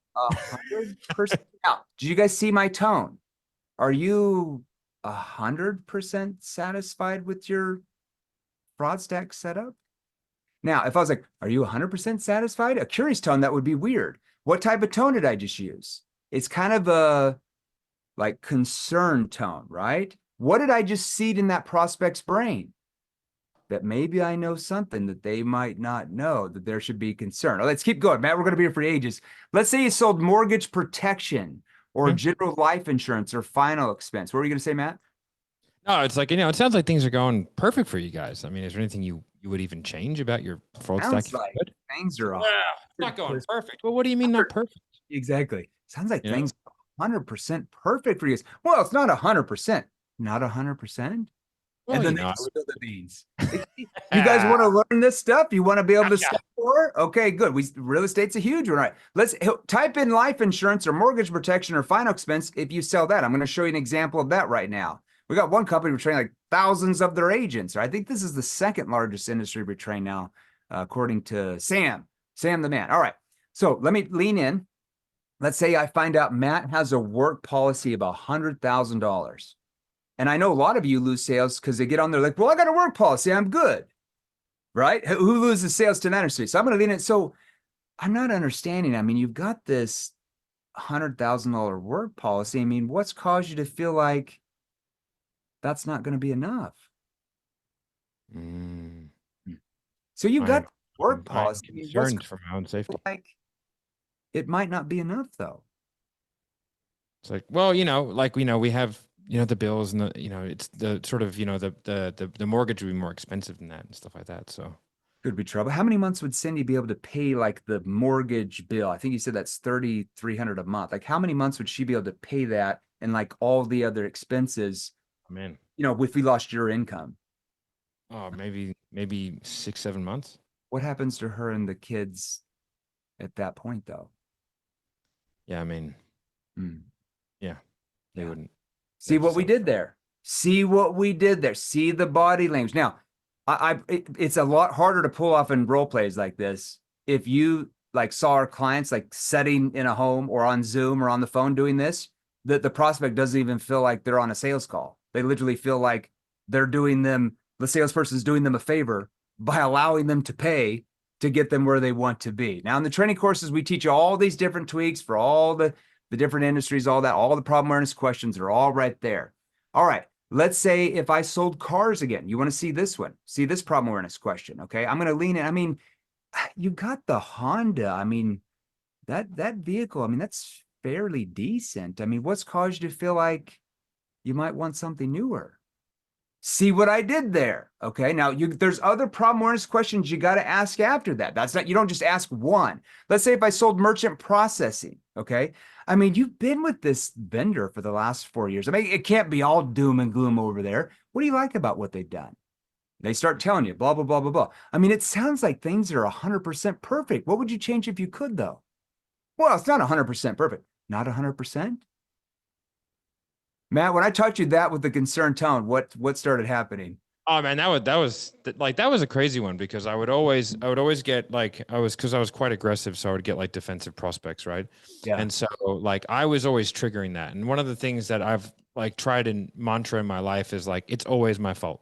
100%? Now, do you guys see my tone? Are you 100% satisfied with your fraud stack set up? Now, if I was like, are you 100% satisfied? A curious tone, that would be weird. What type of tone did I just use? It's kind of a like concern tone, right? What did I just seed in that prospect's brain? That maybe I know something that they might not know, that there should be concern. Oh, let's keep going, Matt. We're going to be here for ages. Let's say you sold mortgage protection or general life insurance or final expense. What were you going to say, Matt? No, it's like, it sounds like things are going perfect for you guys. I mean, is there anything you would even change about your fraud stack? Sounds like things are It's not going perfect. Well, what do you mean not perfect? exactly. Sounds like You know? things are 100% perfect for you. Well, it's not 100%. Not 100%. Well, And then I they spill the beans. You guys want to learn this stuff? You want to be able to Gotcha. study for it? Okay, good. Real estate's a huge one, right? Let's type in life insurance or mortgage protection or final expense if you sell that. I'm going to show you an example of that right now. We got one company, we're training like thousands of their agents. I think this is the second largest industry we train now, according to Sam the man. All right. So let me lean in. Let's say I find out Matt has a work policy of $100,000. And I know a lot of you lose sales because they get on there like, well, I got a work policy. I'm good. Right? Who loses sales to that industry? So I'm going to lean in. So I'm not understanding. I mean, you've got this $100,000 work policy. I mean, what's caused you to feel like that's not going to be enough? So you've got work policy. I'm concerned for my own safety. Like, it might not be enough though. It's like, well, we have, the bills and it's the sort of, the mortgage would be more expensive than that and stuff like that. So could be trouble. How many months would Cindy be able to pay like the mortgage bill? I think you said that's $3,300 a month. Like how many months would she be able to pay that and like all the other expenses? Man, if we lost your income. Oh, maybe 6-7 months. What happens to her and the kids at that point though? Yeah, I mean, yeah, they wouldn't. See what we did there. See what we did there. See the body language. Now, it's a lot harder to pull off in role plays like this. If you like saw our clients like sitting in a home or on Zoom or on the phone doing this, the prospect doesn't even feel like they're on a sales call. They literally feel like they're doing them, the salesperson's doing them a favor by allowing them to pay to get them where they want to be. Now in the training courses, we teach you all these different tweaks for all the different industries, all the problem awareness questions are all right there. All right. Let's say if I sold cars again, you want to see this one, see this problem awareness question. Okay. I'm going to lean in. I mean, you got the Honda. I mean, that vehicle, I mean, that's fairly decent. I mean, what's caused you to feel like you might want something newer? See what I did there. Okay. Now there's other problem awareness questions you got to ask after that. That's not, you don't just ask one. Let's say if I sold merchant processing. Okay. I mean, you've been with this vendor for the last 4 years. I mean, it can't be all doom and gloom over there. What do you like about what they've done? They start telling you blah, blah, blah, blah, blah. I mean, it sounds like things are 100% perfect. What would you change if you could though? Well, it's not 100% perfect. Not 100%. Matt, when I taught you that with the concerned tone, what started happening? Oh man, that was a crazy one because I would always get because I was quite aggressive, so I would get like defensive prospects, right? Yeah. And so like I was always triggering that. And one of the things that I've like tried in mantra in my life is like it's always my fault.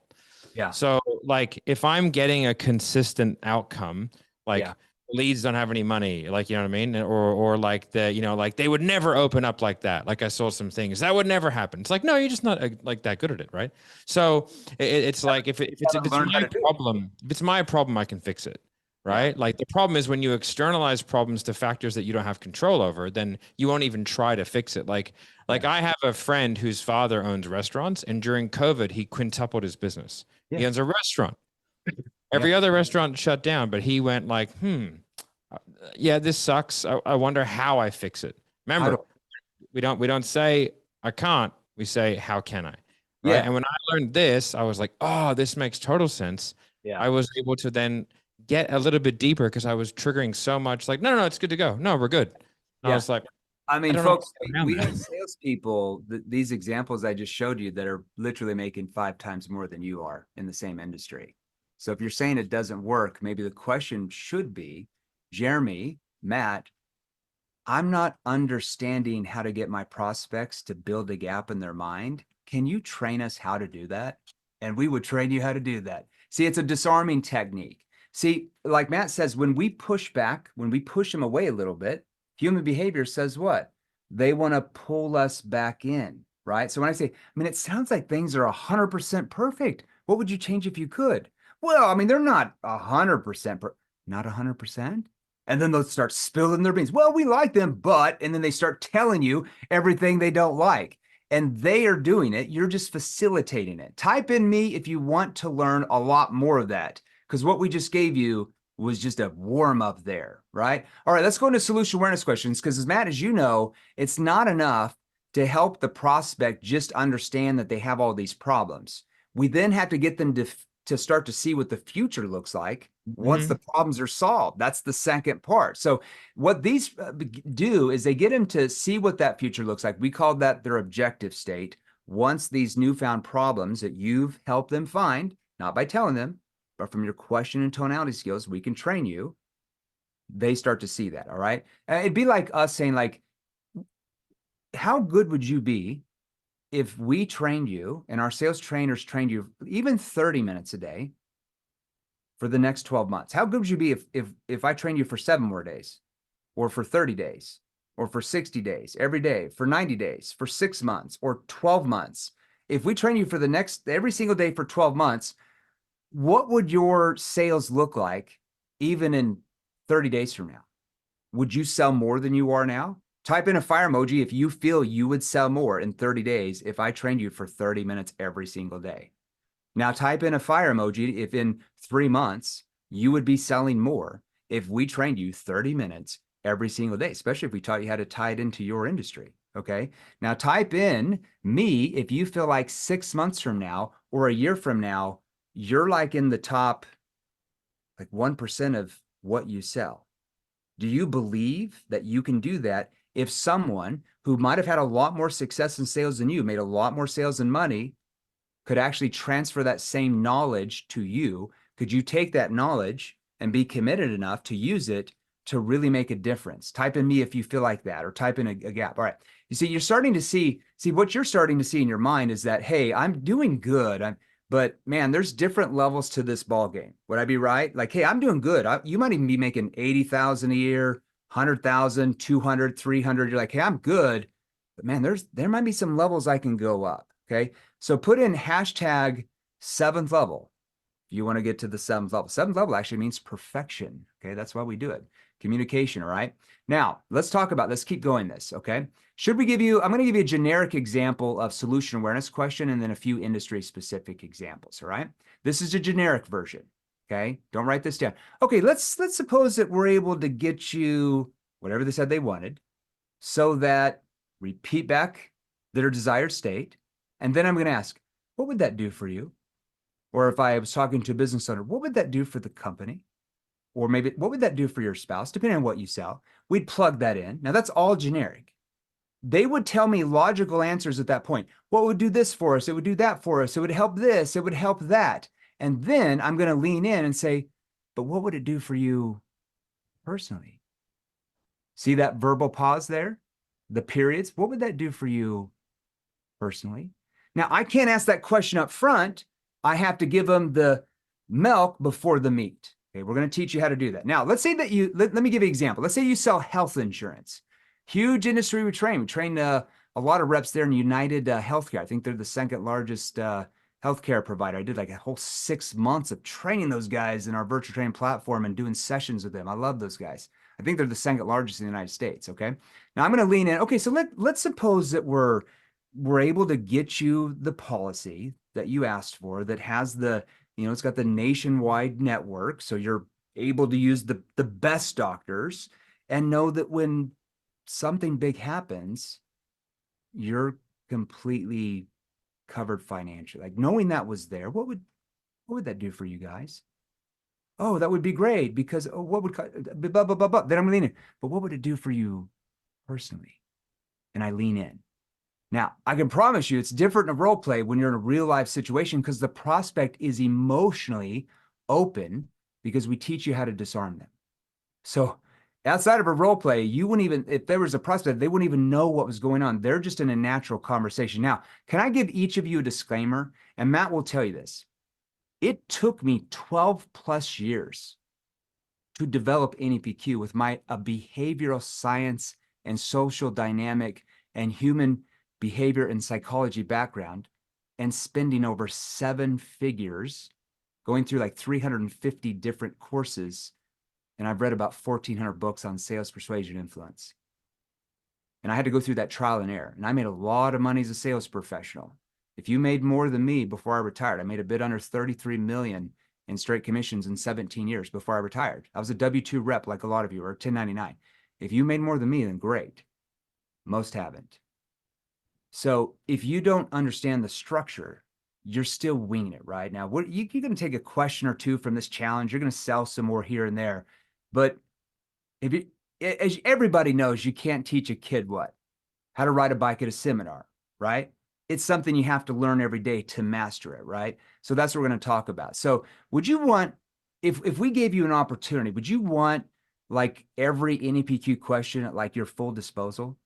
Yeah. So like if I'm getting a consistent outcome, like leads don't have any money, like, you know what I mean? Or like like they would never open up like that. Like I saw some things that would never happen. It's like, no, you're just not like that good at it. Right. So it's like, if it's my problem, I can fix it. Right. Yeah. Like the problem is when you externalize problems to factors that you don't have control over, then you won't even try to fix it. Like I have a friend whose father owns restaurants, and during COVID, he quintupled his business. Yeah. He owns a restaurant. Every other restaurant shut down, but he went like, yeah, this sucks. I wonder how I fix it. Remember, we don't say I can't. We say, how can I? Right? Yeah. And when I learned this, I was like, oh, this makes total sense. Yeah. I was able to then get a little bit deeper because I was triggering so much. Like, no, it's good to go. No, we're good. I was like, I mean, folks, we have salespeople. These examples I just showed you that are literally making 5 times more than you are in the same industry. So if you're saying it doesn't work, maybe the question should be, Jeremy, Matt, I'm not understanding how to get my prospects to build a gap in their mind. Can you train us how to do that? And we would train you how to do that. See, it's a disarming technique. See, like Matt says, when we push back, when we push them away a little bit, human behavior says what? They want to pull us back in, right? So when I say, I mean, it sounds like things are 100% perfect. What would you change if you could? Well, I mean, they're not 100%, not 100%. And then they'll start spilling their beans. Well, we like them, but, and then they start telling you everything they don't like. And they are doing it. You're just facilitating it. Type in me if you want to learn a lot more of that, because what we just gave you was just a warm up there, right? All right, let's go into solution awareness questions, because as Matt, as you know, it's not enough to help the prospect just understand that they have all these problems. We then have to get them to start to see what the future looks like once the problems are solved. That's the second part. So what these do is they get them to see what that future looks like. We call that their objective state. Once these newfound problems that you've helped them find, not by telling them, but from your question and tonality skills, we can train you, they start to see that, all right? It'd be like us saying, like, how good would you be if we trained you and our sales trainers trained you even 30 minutes a day for the next 12 months? How good would you be if I trained you for 7 more days, or for 30 days, or for 60 days, every day, for 90 days, for 6 months, or 12 months? If we train you for every single day for 12 months, what would your sales look like even in 30 days from now? Would you sell more than you are now? Type in a fire emoji if you feel you would sell more in 30 days if I trained you for 30 minutes every single day. Now type in a fire emoji if in 3 months you would be selling more if we trained you 30 minutes every single day, especially if we taught you how to tie it into your industry. Okay. Now type in me if you feel like 6 months from now or a year from now, you're like in the top, like 1% of what you sell. Do you believe that you can do that if someone who might have had a lot more success in sales than you, made a lot more sales and money, could actually transfer that same knowledge to you? Could you take that knowledge and be committed enough to use it to really make a difference? Type in me if you feel like that, or type in a gap. All right. You see, you're starting to see what you're starting to see in your mind is that, hey, I'm doing good. But man, there's different levels to this ball game. Would I be right? Like, hey, I'm doing good. You might even be making 80,000 a year, 100,000, 200, 300. You're like, hey, I'm good. But man, there might be some levels I can go up. Okay. So put in hashtag 7th level. You want to get to the 7th level. 7th level actually means perfection. Okay. That's why we do it. Communication. All right. Now let's keep going this. Okay. I'm going to give you a generic example of solution awareness question and then a few industry specific examples. All right. This is a generic version. Okay. Don't write this down. Okay. Let's suppose that we're able to get you whatever they said they wanted, so that repeat back their desired state. And then I'm going to ask, what would that do for you? Or if I was talking to a business owner, what would that do for the company? Or maybe what would that do for your spouse, depending on what you sell? We'd plug that in. Now that's all generic. They would tell me logical answers at that point. What would do this for us? It would do that for us. It would help this. It would help that. And then I'm going to lean in and say, but what would it do for you personally? See that verbal pause there? The periods. What would that do for you personally? Now, I can't ask that question up front. I have to give them the milk before the meat. Okay, we're going to teach you how to do that. Now, let's say that let me give you an example. Let's say you sell health insurance. Huge industry we train. We train a lot of reps there in United Healthcare. I think they're the second largest healthcare provider. I did like a whole 6 months of training those guys in our virtual training platform and doing sessions with them. I love those guys. I think they're the second largest in the United States. Okay. Now I'm going to lean in. Okay. So let's suppose that we're able to get you the policy that you asked for that has it's got the nationwide network. So you're able to use the best doctors and know that when something big happens, you're completely covered financially. Like, knowing that was there, what would that do for you guys? Oh, that would be great, because what would blah, blah, blah, blah. Then I'm leaning, but what would it do for you personally? And I lean in. Now, I can promise you it's different in a role play when you're in a real life situation, because the prospect is emotionally open, because we teach you how to disarm them. So outside of a role play, you wouldn't even, if there was a prospect, they wouldn't even know what was going on. They're just in a natural conversation. Now, can I give each of you a disclaimer? And Matt will tell you this. It took me 12 plus years to develop NEPQ with a behavioral science and social dynamic and human behavior and psychology background, and spending over 7 figures going through like 350 different courses. And I've read about 1,400 books on sales, persuasion, influence. And I had to go through that trial and error. And I made a lot of money as a sales professional. If you made more than me before I retired, I made a bit under 33 million in straight commissions in 17 years before I retired. I was a W-2 rep like a lot of you, or 1099. If you made more than me, then great. Most haven't. So if you don't understand the structure, you're still winging it, right? Now, you're going to take a question or two from this challenge. You're going to sell some more here and there. But as everybody knows, you can't teach a kid what? How to ride a bike at a seminar, right? It's something you have to learn every day to master it, right? So that's what we're going to talk about. So would you want, if we gave you an opportunity, would you want like every NEPQ question at like your full disposal?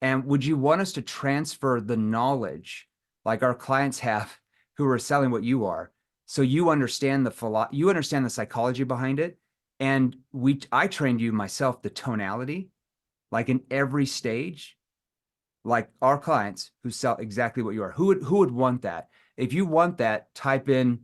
And would you want us to transfer the knowledge like our clients have who are selling what you are, so you understand the psychology behind it? And I trained you myself the tonality, like in every stage, like our clients who sell exactly what you are. Who would want that? If you want that, type in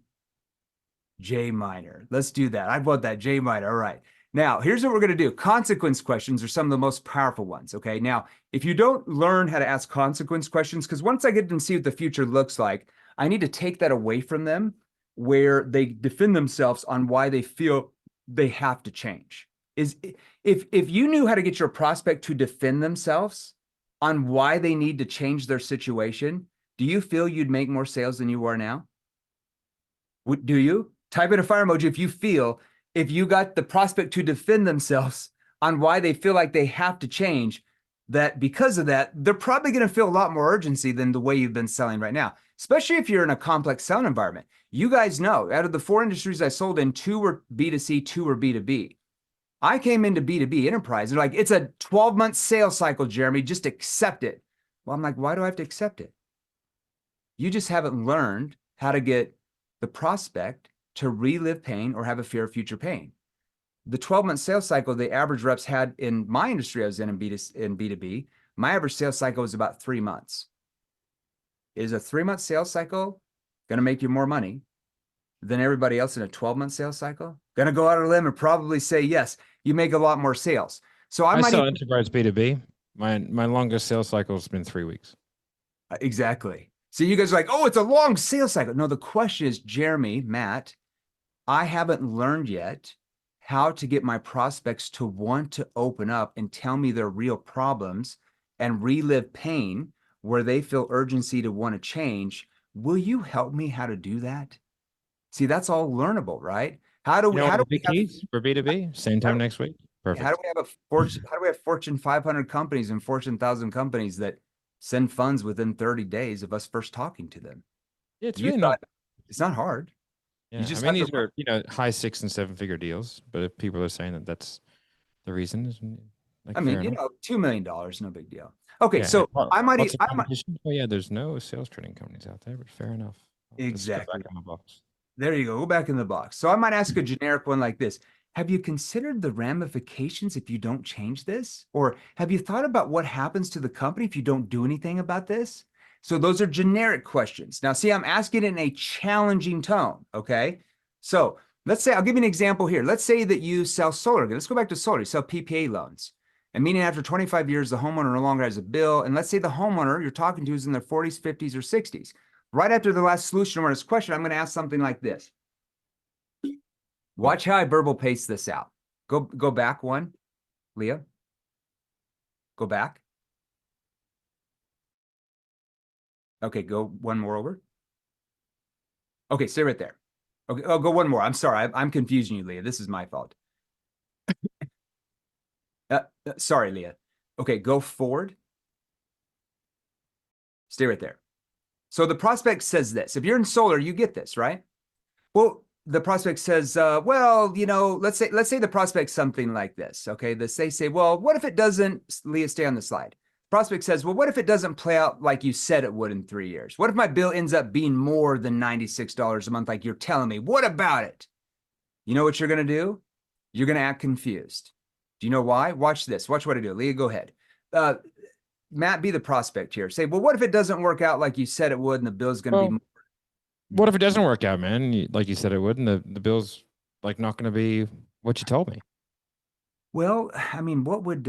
J minor. Let's do that. I'd want that J minor. All right. Now, here's what we're going to do. Consequence questions are some of the most powerful ones, okay? Now, if you don't learn how to ask consequence questions, because once I get them to see what the future looks like, I need to take that away from them where they defend themselves on why they feel they have to change. If you knew how to get your prospect to defend themselves on why they need to change their situation, do you feel you'd make more sales than you are now? Do you? Type in a fire emoji if you got the prospect to defend themselves on why they feel like they have to change, that because of that, they're probably going to feel a lot more urgency than the way you've been selling right now, especially if you're in a complex selling environment. You guys know, out of the 4 industries I sold in, 2 were B2C, 2 were B2B. I came into B2B enterprise. They're like, it's a 12-month sales cycle, Jeremy, just accept it. Well, I'm like, why do I have to accept it? You just haven't learned how to get the prospect to relive pain or have a fear of future pain. The 12-month sales cycle the average reps had in my industry I was in B2B, my average sales cycle was about 3 months. Is a 3-month sales cycle going to make you more money than everybody else in a 12-month sales cycle? Going to go out on a limb and probably say, yes, you make a lot more sales. So I sell enterprise B2B. My longest sales cycle has been 3 weeks. Exactly. So you guys are like, oh, it's a long sales cycle. No, the question is, Jeremy, Matt, I haven't learned yet how to get my prospects to want to open up and tell me their real problems and relive pain where they feel urgency to want to change. Will you help me how to do that? See, that's all learnable, right? How do we have keys for B2B? Same time next week. Perfect. How do we have Fortune 500 companies and Fortune 1000 companies that send funds within 30 days of us first talking to them? Yeah, it's really not. It's not hard. Yeah, I mean, these are high 6- and 7-figure deals, but if people are saying that that's the reason, like, I mean, $2 million, no big deal. Okay, so I might. Oh yeah, there's no sales training companies out there, but fair enough. Exactly. Back in the box. There you go. Go back in the box. So I might ask a generic one like this. Have you considered the ramifications if you don't change this? Or have you thought about what happens to the company if you don't do anything about this? So those are generic questions. Now, see, I'm asking it in a challenging tone, okay? So let's say, I'll give you an example here. Let's say that you sell solar. Let's go back to solar. You sell PPA loans. And meaning after 25 years, the homeowner no longer has a bill. And let's say the homeowner you're talking to is in their 40s, 50s, or 60s. Right after the last solution awareness question, I'm going to ask something like this. Watch how I verbal pace this out. Go back one, Leah. Go back. Okay, go one more over. Okay, stay right there. Okay, oh, go one more. I'm sorry, I'm confusing you, Leah. This is my fault. Sorry, Leah. Okay, go forward. Stay right there. So the prospect says this. If you're in solar, you get this, right? Well, the prospect says, well, let's say the prospect's something like this. Okay, they say, well, what if it doesn't, Leah, stay on the slide. prospect says, well, what if it doesn't play out like you said it would in 3 years? What if my bill ends up being more than $96 a month like you're telling me? What about it? You know what you're going to do? You're going to act confused. Do you know why? Watch this. Watch what I do. Leah, go ahead. Matt, be the prospect here. Say, well, what if it doesn't work out like you said it would and the bill's going to be more? What if it doesn't work out, man? Like you said it would, and the bill's like not going to be what you told me. Well, I mean, what would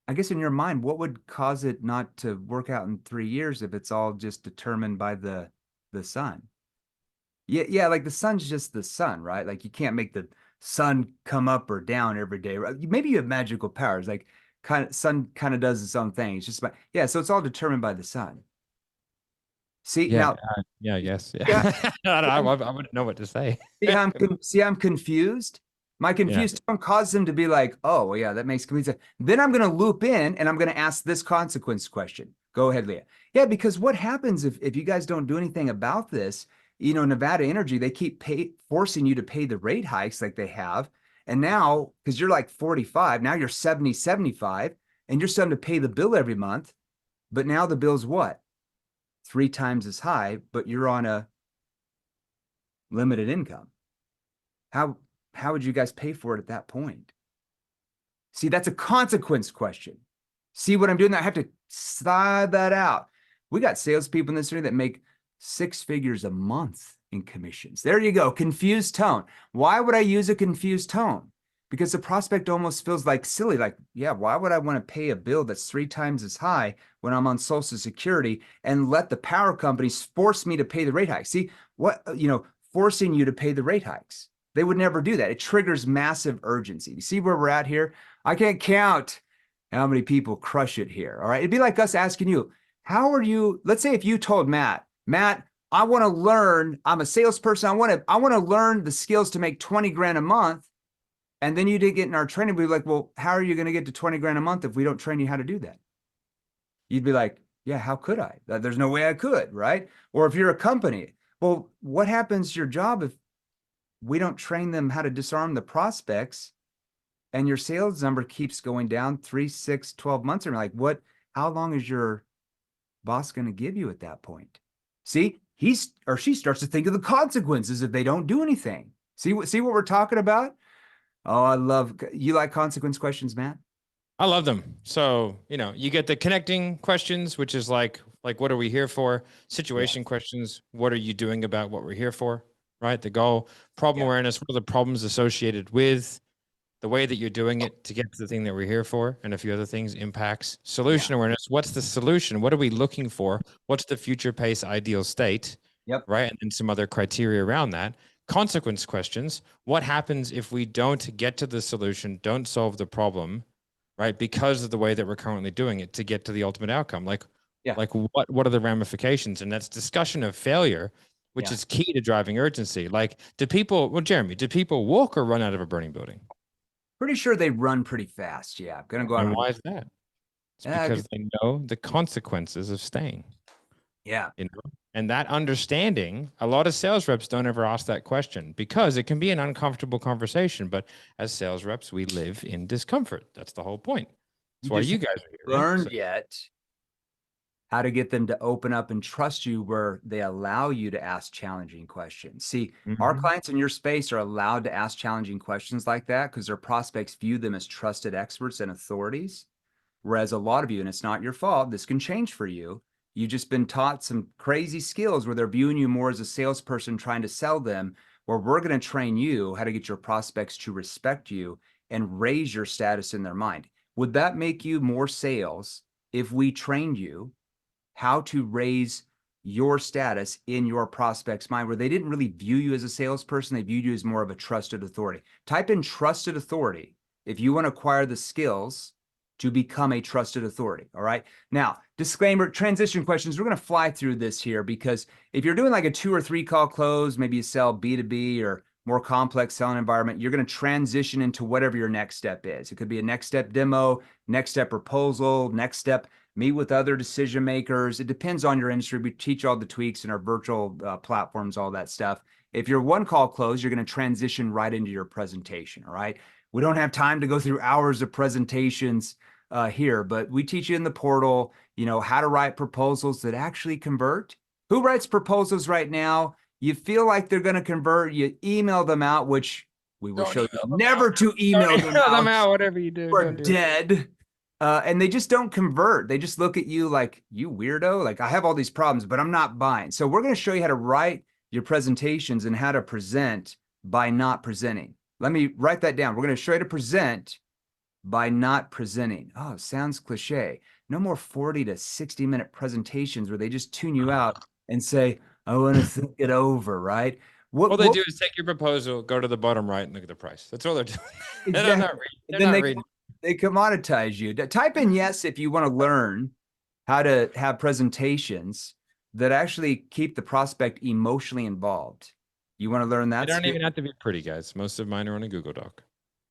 I guess in your mind, what would cause it not to work out in 3 years if it's all just determined by the sun? Yeah, like the sun's just the sun, right? Like you can't make the sun come up or down every day. Right? Maybe you have magical powers, like sun kind of does its own thing. It's just about, yeah, so it's all determined by the sun. See, Yeah, now, yeah, I guess. yeah, I wouldn't know what to say. see, I'm confused. My confused tone caused them to be like, oh, well, yeah, that makes complete sense. Then I'm going to loop in and I'm going to ask this consequence question. Go ahead, Leah. Yeah, because what happens if you guys don't do anything about this? You know, Nevada Energy, they keep forcing you to pay the rate hikes like they have. And now, because you're like 45, now you're 70, 75, and you're starting to pay the bill every month. But now the bill's what? 3 times as high, but you're on a limited income. How would you guys pay for it at that point? See, that's a consequence question. See what I'm doing? I have to slide that out. We got salespeople in this area that make 6 figures a month in commissions. There you go. Confused tone. Why would I use a confused tone? Because the prospect almost feels like silly. Like, yeah, why would I want to pay a bill that's 3 times as high when I'm on Social Security and let the power companies force me to pay the rate hike? See, what, forcing you to pay the rate hikes. They would never do that. It triggers massive urgency. You see where we're at here? I can't count how many people crush it here. All right. It'd be like us asking you, how are you? Let's say if you told Matt, I want to learn, I'm a salesperson. I want to learn the skills to make 20 grand a month. And then you did get in our training. We'd be like, well, how are you going to get to 20 grand a month if we don't train you how to do that? You'd be like, yeah, how could I? There's no way I could, right? Or if you're a company, well, what happens to your job if we don't train them how to disarm the prospects and your sales number keeps going down 3, 6, 12 months? And like, how long is your boss going to give you at that point? See, he or she starts to think of the consequences if they don't do anything. See what we're talking about? Oh, you like consequence questions, Matt? I love them. So, you get the connecting questions, which is like, what are we here for? Situation questions. What are you doing about what we're here for? Right? The goal, problem awareness. What are the problems associated with the way that you're doing it to get to the thing that we're here for? And a few other things, impacts, solution awareness. What's the solution? What are we looking for? What's the future pace ideal state? Yep. Right. And then some other criteria around that. Consequence questions. What happens if we don't get to the solution, don't solve the problem, right? Because of the way that we're currently doing it to get to the ultimate outcome. Like what are the ramifications? And that's discussion of failure, which is key to driving urgency. Like, Jeremy, do people walk or run out of a burning building? Pretty sure they run pretty fast. Yeah. I'm going to go out. And why is that? It's because they know the consequences of staying. Yeah. And that understanding, a lot of sales reps don't ever ask that question because it can be an uncomfortable conversation. But as sales reps, we live in discomfort. That's the whole point. That's why you guys are here. Learned yet how to get them to open up and trust you where they allow you to ask challenging questions. See, our clients in your space are allowed to ask challenging questions like that because their prospects view them as trusted experts and authorities. Whereas a lot of you, and it's not your fault, this can change for you. You've just been taught some crazy skills where they're viewing you more as a salesperson trying to sell them, where we're going to train you how to get your prospects to respect you and raise your status in their mind. Would that make you more sales if we trained you how to raise your status in your prospect's mind, where they didn't really view you as a salesperson, they viewed you as more of a trusted authority? Type in trusted authority if you want to acquire the skills to become a trusted authority. All right. Now, disclaimer, transition questions. We're going to fly through this here because if you're doing like a 2 or 3 call close, maybe you sell B2B or more complex selling environment, you're going to transition into whatever your next step is. It could be a next step demo, next step proposal, next step meet with other decision makers. It depends on your industry. We teach all the tweaks in our virtual platforms, all that stuff. If you're 1 call close, you're going to transition right into your presentation. All right. We don't have time to go through hours of presentations here, but we teach you in the portal, you know, how to write proposals that actually convert. Who writes proposals right now? You feel like they're going to convert, you email them out, which we will show you never to email them out. Whatever you do, We're dead. And they just don't convert. They just look at you like, you weirdo. Like, I have all these problems, but I'm not buying. So we're going to show you how to write your presentations and how to present by not presenting. Let me write that down. We're going to show you how to present by not presenting. Oh, sounds cliche. No more 40 to 60-minute presentations where they just tune you out and say, I want to think it over, right? All they do is take your proposal, go to the bottom right, and look at the price. That's all they're doing. Exactly. They commoditize you. Type in yes if you want to learn how to have presentations that actually keep the prospect emotionally involved. You want to learn that? They don't even have to be pretty, guys. Most of mine are on a Google Doc.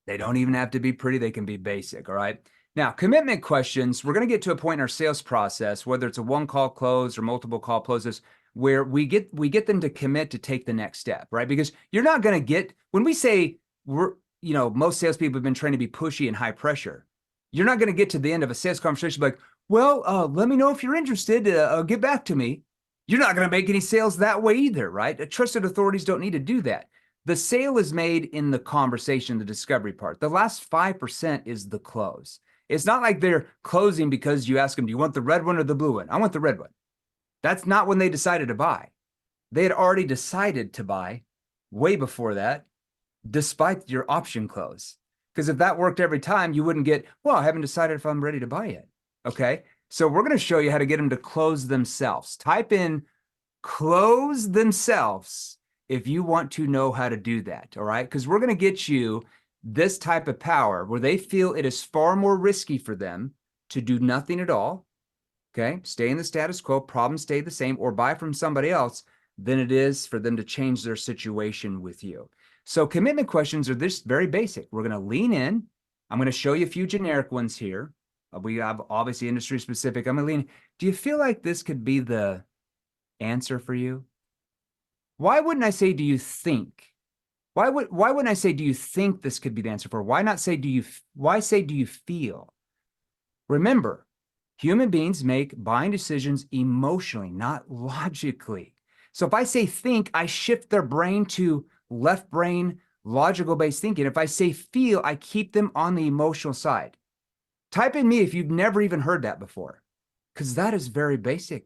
They don't even have to be pretty. They can be basic. All right. Now, commitment questions. We're going to get to a point in our sales process, whether it's a one call close or multiple call closes, where we get them to commit to take the next step, right? Because you're not going to get, when we say most salespeople have been trained to be pushy and high pressure. You're not going to get to the end of a sales conversation like, well, let me know if you're interested. Get back to me. You're not going to make any sales that way either, right? Trusted authorities don't need to do that. The sale is made in the conversation, the discovery part. The last 5% is the close. It's not like they're closing because you ask them, do you want the red one or the blue one? I want the red one. That's not when they decided to buy. They had already decided to buy way before that, despite your option close. Because if that worked every time, you wouldn't get, well, I haven't decided if I'm ready to buy yet. Okay. So we're going to show you how to get them to close themselves. Type in close themselves if you want to know how to do that. All right. Because we're going to get you this type of power where they feel it is far more risky for them to do nothing at all. Okay. Stay in the status quo, problems stay the same, or buy from somebody else than it is for them to change their situation with you. So commitment questions are this very basic. We're going to lean in. I'm going to show you a few generic ones here. We have obviously industry specific. I'm going to lean. Do you feel like this could be the answer for you? Why wouldn't I say, do you think? Why wouldn't I say, do you think this could be the answer for? Why not say, do you feel? Remember, human beings make buying decisions emotionally, not logically. So if I say think, I shift their brain to left brain, logical based thinking. If I say feel, I keep them on the emotional side. Type in me if you've never even heard that before, because that is very basic.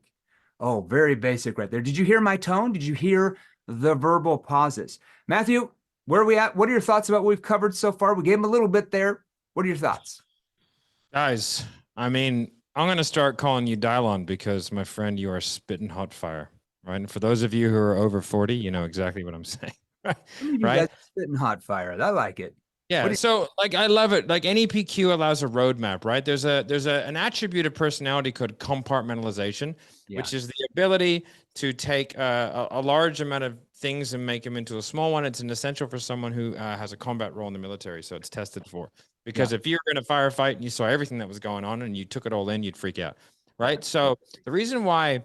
Oh, very basic right there. Did you hear my tone? Did you hear the verbal pauses? Matthew, where are we at? What are your thoughts about what we've covered so far? We gave him a little bit there. What are your thoughts? Guys, I mean, I'm going to start calling you Dylon because, my friend, you are spitting hot fire, right? And for those of you who are over 40, you know exactly what I'm saying. Right? You guys spitting hot fire. I like it. Yeah. So like, I love it. Like NEPQ allows a roadmap, right? There's an attribute of personality called compartmentalization, which is the ability to take a large amount of things and make them into a small one. It's an essential for someone who has a combat role in the military. So it's tested for, because if you were in a firefight and you saw everything that was going on and you took it all in, you'd freak out. Right. So the reason why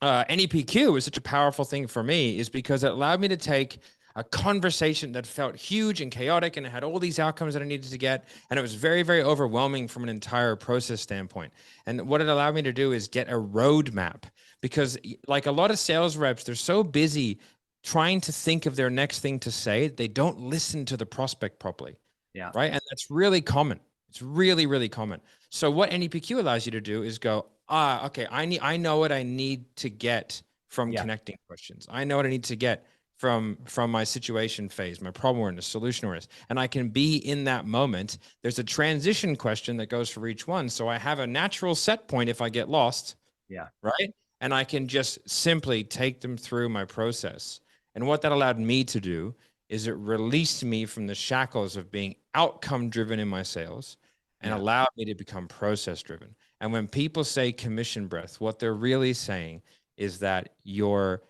NEPQ is such a powerful thing for me is because it allowed me to take a conversation that felt huge and chaotic, and it had all these outcomes that I needed to get. And it was very, very overwhelming from an entire process standpoint. And what it allowed me to do is get a roadmap, because like a lot of sales reps, they're so busy trying to think of their next thing to say, they don't listen to the prospect properly. Yeah. Right. And that's really common. It's really, really common. So what NEPQ allows you to do is go, okay, I know what I need to get from connecting questions. I know what I need to get from my situation phase, my problem awareness, solution awareness, and I can be in that moment. There's a transition question that goes for each one. So I have a natural set point if I get lost. Yeah. Right. And I can just simply take them through my process. And what that allowed me to do is it released me from the shackles of being outcome driven in my sales and allowed me to become process driven. And when people say commission breath, what they're really saying is that you're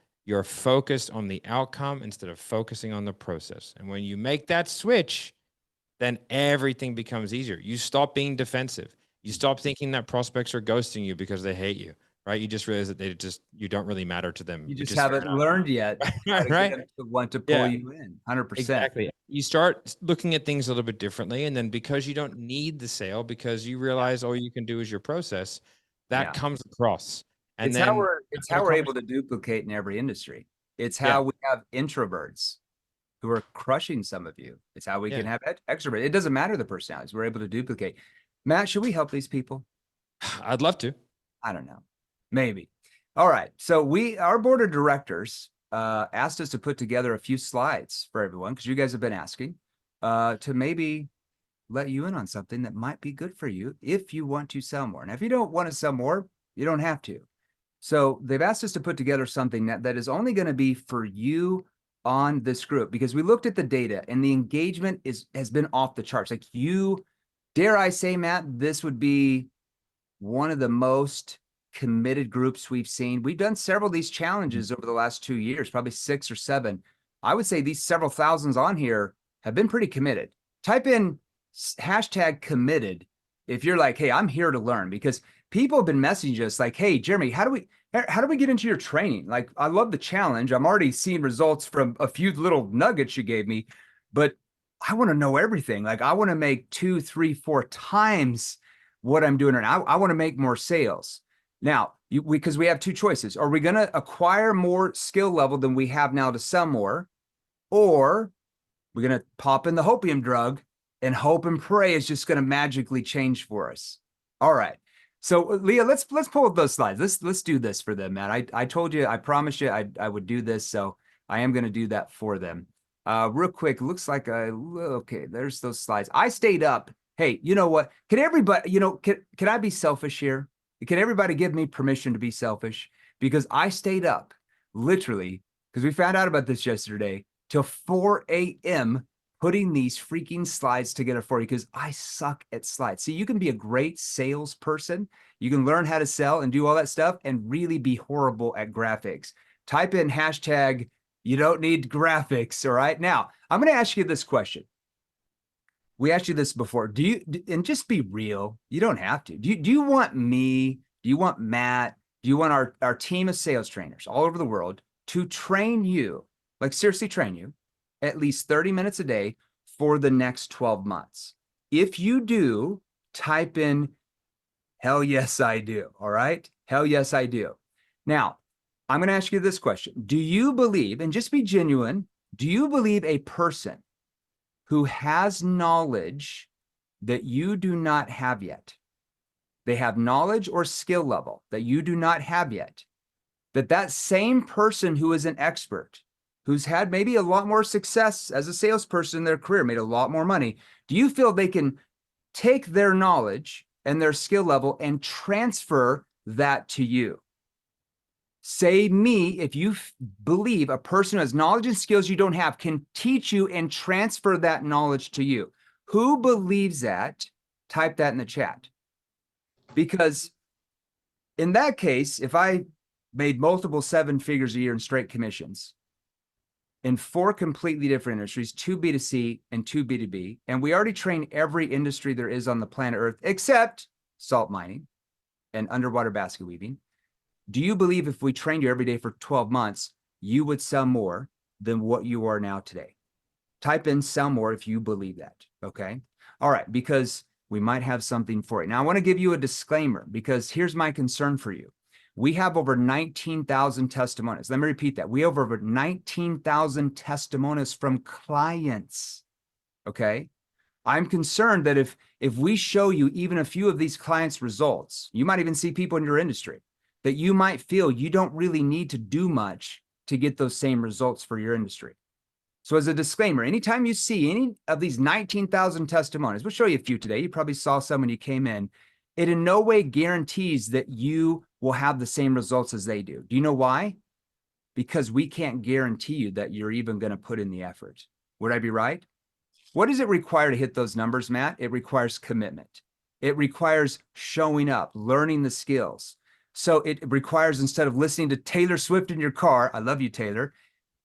focused on the outcome instead of focusing on the process. And when you make that switch, then everything becomes easier. You stop being defensive. You stop thinking that prospects are ghosting you because they hate you, right? You just realize that you don't really matter to them. You just figure haven't it out. learned yet how to Right? get them to want to pull Yeah. you in. 100%. Exactly. You start looking at things a little bit differently. And then because you don't need the sale, because you realize all you can do is your process, that Yeah. comes across. And It's then how we're able to duplicate in every industry. It's how Yeah. we have introverts who are crushing some of you. It's how we Yeah. can have extroverts. It doesn't matter the personalities. We're able to duplicate. Matt, should we help these people? I'd love to. I don't know. Maybe. All right. So our board of directors asked us to put together a few slides for everyone, because you guys have been asking, to maybe let you in on something that might be good for you if you want to sell more. Now, if you don't want to sell more, you don't have to. So they've asked us to put together something that is only going to be for you on this group, because we looked at the data and the engagement has been off the charts. Like, dare I say, Matt, this would be one of the most committed groups we've seen. We've done several of these challenges over the last 2 years, probably 6 or 7. I would say these several thousands on here have been pretty committed. Type in hashtag committed if you're like, hey, I'm here to learn, because people have been messaging us like, hey, Jeremy, how do we get into your training? Like, I love the challenge. I'm already seeing results from a few little nuggets you gave me, but I want to know everything. Like, I want to make 2, 3, 4 times what I'm doing right now. I want to make more sales. Now, because we have 2 choices. Are we going to acquire more skill level than we have now to sell more? Or we're going to pop in the hopium drug and hope and pray it's just going to magically change for us? All right. So Leah, let's pull up those slides. Let's do this for them, Matt. I told you, I promised you I would do this. So I am going to do that for them. Real quick, looks like okay, there's those slides. I stayed up. Hey, you know what? Can everybody, can I be selfish here? Can everybody give me permission to be selfish? Because I stayed up literally, because we found out about this yesterday, till 4 a.m. putting these freaking slides together for you, because I suck at slides. See, you can be a great salesperson. You can learn how to sell and do all that stuff and really be horrible at graphics. Type in hashtag, you don't need graphics. All right. Now, I'm going to ask you this question. We asked you this before. And just be real. You don't have to. Do you want me? Do you want Matt? Do you want our team of sales trainers all over the world to train you, like seriously train you, at least 30 minutes a day for the next 12 months? If you do, type in, hell yes, I do. All right. Hell yes, I do. Now, I'm going to ask you this question. Do you believe, and just be genuine, do you believe a person who has knowledge that you do not have yet, they have knowledge or skill level that you do not have yet, that same person who is an expert, who's had maybe a lot more success as a salesperson in their career, made a lot more money, do you feel they can take their knowledge and their skill level and transfer that to you? Say me, if you believe a person who has knowledge and skills you don't have can teach you and transfer that knowledge to you. Who believes that? Type that in the chat. Because in that case, if I made multiple 7 figures a year in straight commissions in 4 completely different industries, 2 B2C and 2 B2B, and we already train every industry there is on the planet Earth except salt mining and underwater basket weaving, do you believe if we trained you every day for 12 months, you would sell more than what you are now today? Type in sell more if you believe that, okay? All right, because we might have something for it. Now, I want to give you a disclaimer, because here's my concern for you. We have over 19,000 testimonials. Let me repeat that. We have over 19,000 testimonials from clients, okay? I'm concerned that if we show you even a few of these clients' results, you might even see people in your industry, that you might feel you don't really need to do much to get those same results for your industry. So as a disclaimer, anytime you see any of these 19,000 testimonies, we'll show you a few today. You probably saw some when you came in. It in no way guarantees that you will have the same results as they do. Do you know why? Because we can't guarantee you that you're even going to put in the effort. Would I be right? What does it require to hit those numbers, Matt? It requires commitment. It requires showing up, learning the skills. So it requires, instead of listening to Taylor Swift in your car, I love you, Taylor,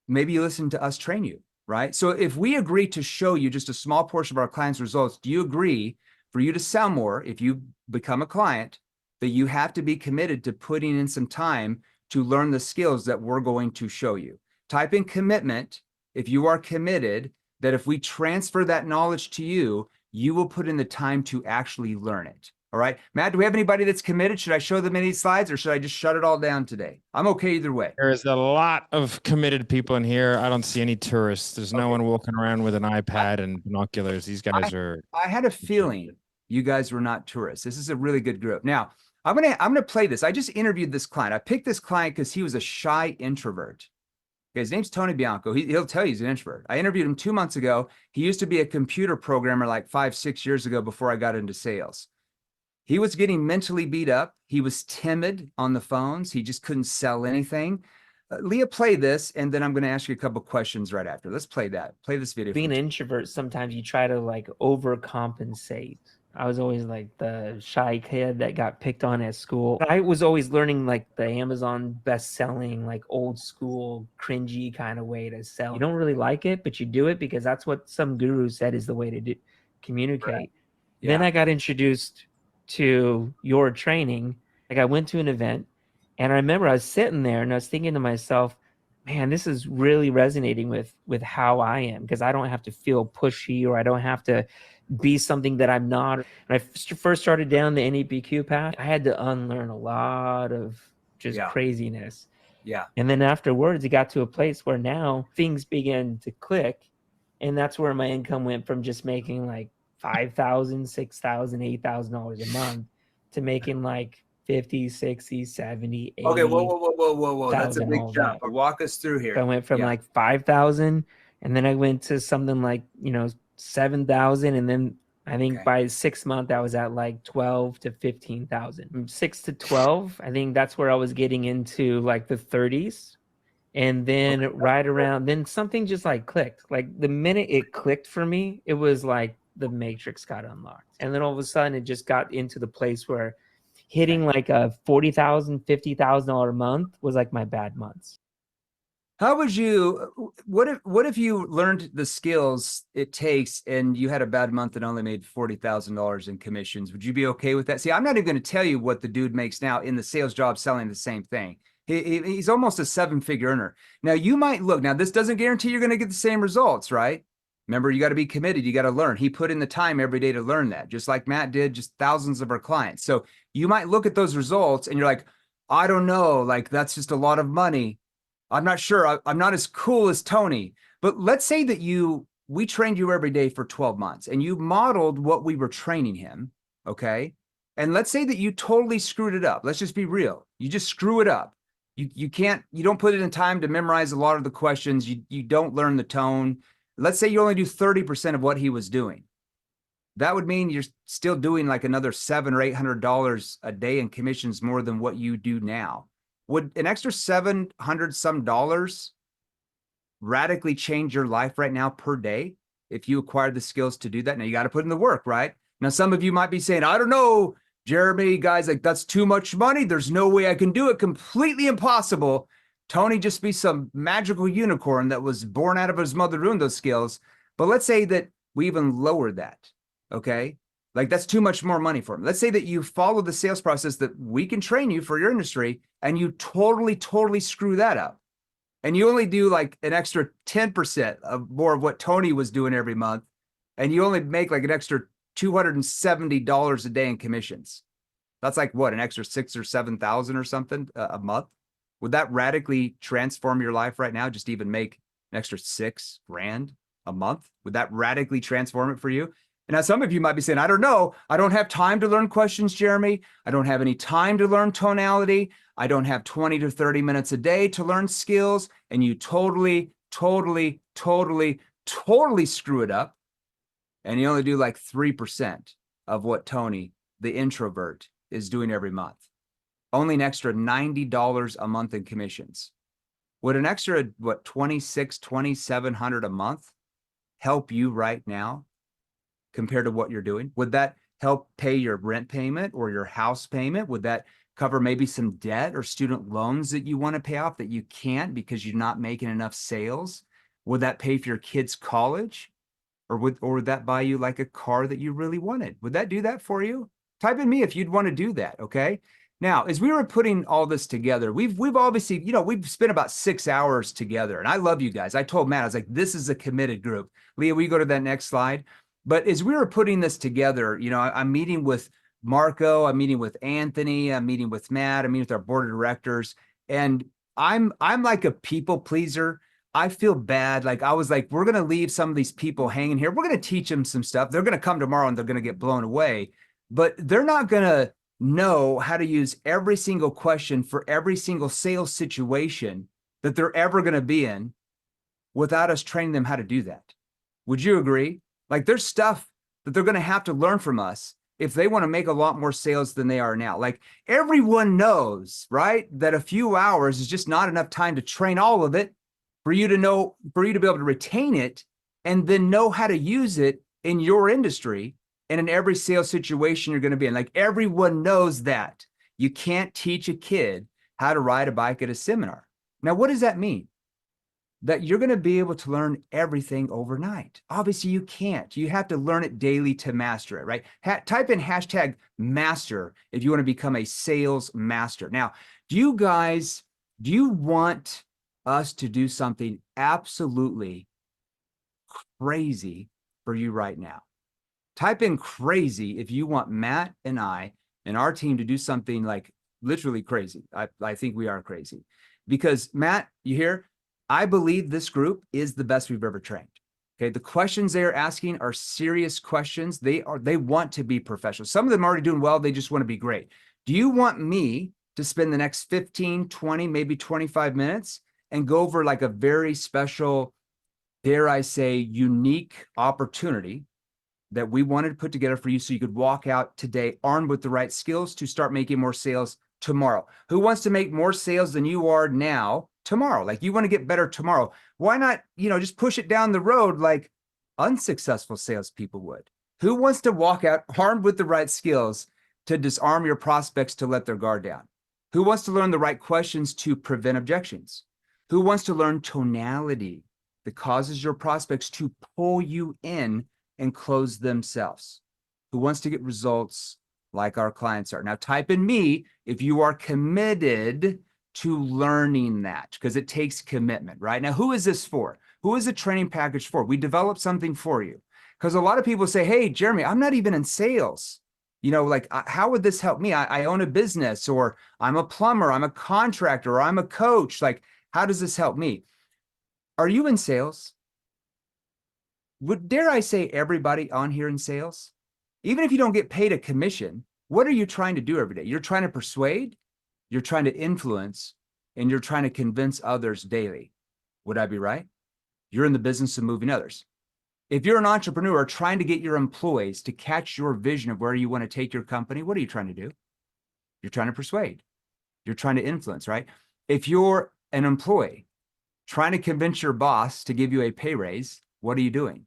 maybe you listen to us train you, right? So if we agree to show you just a small portion of our clients' results, do you agree for you to sell more if you become a client that you have to be committed to putting in some time to learn the skills that we're going to show you. Type in commitment if you are committed, that if we transfer that knowledge to you, you will put in the time to actually learn it. All right, Matt, do we have anybody that's committed? Should I show them any slides or should I just shut it all down today? I'm okay either way. There's a lot of committed people in here. I don't see any tourists. There's no one walking around with an iPad and binoculars. These guys are. I had a feeling you guys were not tourists. This is a really good group. Now, I'm gonna play this. I just interviewed this client. I picked this client because he was a shy introvert. Okay, his name's Tony Bianco. He'll tell you he's an introvert. I interviewed him 2 months ago. He used to be a computer programmer like 5-6 years ago before I got into sales. He was getting mentally beat up. He was timid on the phones. He just couldn't sell anything. Leah, play this, and then I'm going to ask you a couple questions right after. Let's play that. Play this video. Being an introvert, sometimes you try to like overcompensate. I was always like the shy kid that got picked on at school. I was always learning like the Amazon best-selling, like old school, cringy kind of way to sell. You don't really like it, but you do it because that's what some guru said is the way to communicate. Right. Yeah. Then I got introduced to your training. Like I went to an event and I remember I was sitting there and I was thinking to myself, man, this is really resonating with how I am, because I don't have to feel pushy or I don't have to be something that I'm not. When I first started down the Nepq path, I had to unlearn a lot of just craziness. Yeah. And then afterwards, it got to a place where now things began to click. And that's where my income went from just making like $5,000, $6,000, $8,000 a month to making like 50, 60, 70, 80. Okay, whoa. That's a big jump. Walk us through here. So I went from like 5,000 and then I went to something like, 7,000. And then I think by 6 months, I was at like 12 to 15,000. From 6 to 12, I think that's where I was getting into like the 30s. And then right around, then something just like clicked. Like the minute it clicked for me, it was like the matrix got unlocked. And then all of a sudden it just got into the place where hitting like a $40,000, $50,000 a month was like my bad months. How would you, what if you learned the skills it takes and you had a bad month and only made $40,000 in commissions? Would you be okay with that? See, I'm not even going to tell you what the dude makes now in the sales job selling the same thing. He's almost a 7-figure earner. Now you might look, now this doesn't guarantee you're going to get the same results, right? Remember, you got to be committed. You got to learn. He put in the time every day to learn that, just like Matt did, just thousands of our clients. So you might look at those results and you're like, I don't know, like that's just a lot of money. I'm not sure. I'm not as cool as Tony. But let's say that we trained you every day for 12 months and you modeled what we were training him. Okay. And let's say that you totally screwed it up. Let's just be real. You just screw it up. You don't put it in time to memorize a lot of the questions. You don't learn the tone. Let's say you only do 30% of what he was doing. That would mean you're still doing like another $700 or $800 a day in commissions more than what you do now. Would an extra $700 some dollars radically change your life right now per day if you acquired the skills to do that? Now you got to put in the work, right? Now some of you might be saying, I don't know, Jeremy, guys, like that's too much money. There's no way I can do it. Completely impossible. Tony just be some magical unicorn that was born out of his mother doing those skills. But let's say that we even lower that, okay? Like that's too much more money for him. Let's say that you follow the sales process that we can train you for your industry and you totally screw that up. And you only do like an extra 10% of more of what Tony was doing every month. And you only make like an extra $270 a day in commissions. That's like what, an extra 6,000 or 7,000 or something a month? Would that radically transform your life right now? Just even make an extra $6,000 a month? Would that radically transform it for you? And now some of you might be saying, I don't know. I don't have time to learn questions, Jeremy. I don't have any time to learn tonality. I don't have 20 to 30 minutes a day to learn skills. And you totally screw it up. And you only do like 3% of what Tony, the introvert, is doing every month. Only an extra $90 a month in commissions. Would an extra, $2,600, $2,700 a month help you right now compared to what you're doing? Would that help pay your rent payment or your house payment? Would that cover maybe some debt or student loans that you want to pay off that you can't because you're not making enough sales? Would that pay for your kids' college? Or would that buy you like a car that you really wanted? Would that do that for you? Type in me if you'd want to do that, okay? Now, as we were putting all this together, we've obviously, we've spent about 6 hours together, and I love you guys. I told Matt, I was like, this is a committed group. Leah, will you go to that next slide? But as we were putting this together, I'm meeting with Marco, I'm meeting with Anthony, I'm meeting with Matt, I'm meeting with our board of directors, and I'm like a people pleaser. I feel bad. Like I was like, we're going to leave some of these people hanging here. We're going to teach them some stuff. They're going to come tomorrow and they're going to get blown away, but they're not going to know how to use every single question for every single sales situation that they're ever going to be in without us training them how to do that. Would you agree? Like there's stuff that they're going to have to learn from us if they want to make a lot more sales than they are now. Like everyone knows, right, that a few hours is just not enough time to train all of it for you to know, for you to be able to retain it and then know how to use it in your industry and in every sales situation you're going to be in. Like everyone knows that. You can't teach a kid how to ride a bike at a seminar. Now, what does that mean? That you're going to be able to learn everything overnight. Obviously, you can't. You have to learn it daily to master it, right? Type in hashtag master if you want to become a sales master. Now, do you want us to do something absolutely crazy for you right now? Type in crazy if you want Matt and I and our team to do something like literally crazy. I think we are crazy because Matt, you hear? I believe this group is the best we've ever trained. Okay, the questions they are asking are serious questions. They want to be professional. Some of them are already doing well. They just want to be great. Do you want me to spend the next 15, 20, maybe 25 minutes and go over like a very special, dare I say, unique opportunity that we wanted to put together for you so you could walk out today armed with the right skills to start making more sales tomorrow? Who wants to make more sales than you are now tomorrow? Like you want to get better tomorrow. Why not, just push it down the road like unsuccessful salespeople would? Who wants to walk out armed with the right skills to disarm your prospects to let their guard down? Who wants to learn the right questions to prevent objections? Who wants to learn tonality that causes your prospects to pull you in and close themselves? Who wants to get results like our clients are? Now type in me if you are committed to learning that, because it takes commitment, right? Now, who is this for? Who is the training package for? We developed something for you. Because a lot of people say, hey, Jeremy, I'm not even in sales. How would this help me? I own a business, or I'm a plumber, I'm a contractor, or I'm a coach. Like, how does this help me? Are you in sales? Dare I say everybody on here in sales? Even if you don't get paid a commission, what are you trying to do every day? You're trying to persuade, you're trying to influence, and you're trying to convince others daily. Would I be right? You're in the business of moving others. If you're an entrepreneur trying to get your employees to catch your vision of where you want to take your company, what are you trying to do? You're trying to persuade. You're trying to influence, right? If you're an employee trying to convince your boss to give you a pay raise, what are you doing?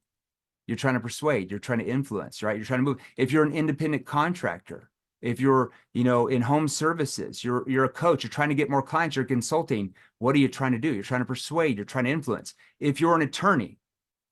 You're trying to persuade. You're trying to influence, right? You're trying to move. If you're an independent contractor, if you're, in home services, you're a coach, you're trying to get more clients, you're consulting, what are you trying to do? You're trying to persuade, you're trying to influence. If you're an attorney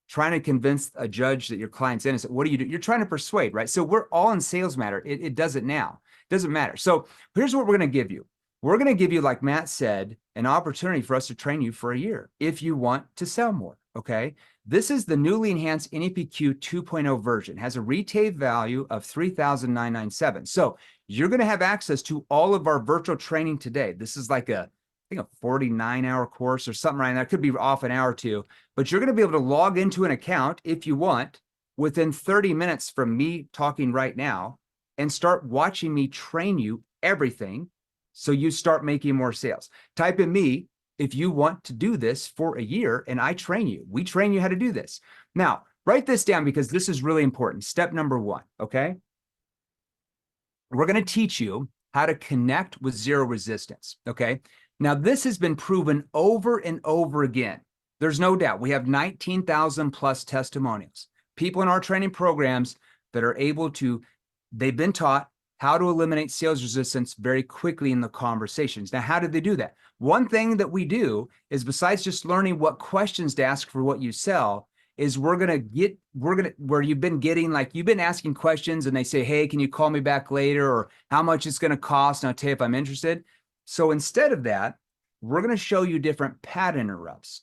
trying to convince a judge that your client's innocent, what do? You're trying to persuade, right? So we're all in sales matter. It does it now. It doesn't matter. So here's what we're going to give you. We're going to give you, like Matt said, an opportunity for us to train you for a year if you want to sell more, okay? This is the newly enhanced NEPQ 2.0 version. It has a retail value of $3,997. So you're going to have access to all of our virtual training today. This is like a 49-hour course or something right now. It could be off an hour or two, but you're going to be able to log into an account if you want within 30 minutes from me talking right now and start watching me train you everything so you start making more sales. Type in me if you want to do this for a year and I train you. We train you how to do this. Now, write this down because this is really important. Step number 1, okay? We're going to teach you how to connect with zero resistance, okay? Now, this has been proven over and over again. There's no doubt. We have 19,000 plus testimonials. People in our training programs that are able to, they've been taught how to eliminate sales resistance very quickly in the conversations. Now, how did they do that? One thing that we do is, besides just learning what questions to ask for what you sell, is where you've been getting, like, you've been asking questions and they say, hey, can you call me back later? Or how much it's going to cost? And I'll tell you if I'm interested. So instead of that, we're going to show you different pattern interrupts.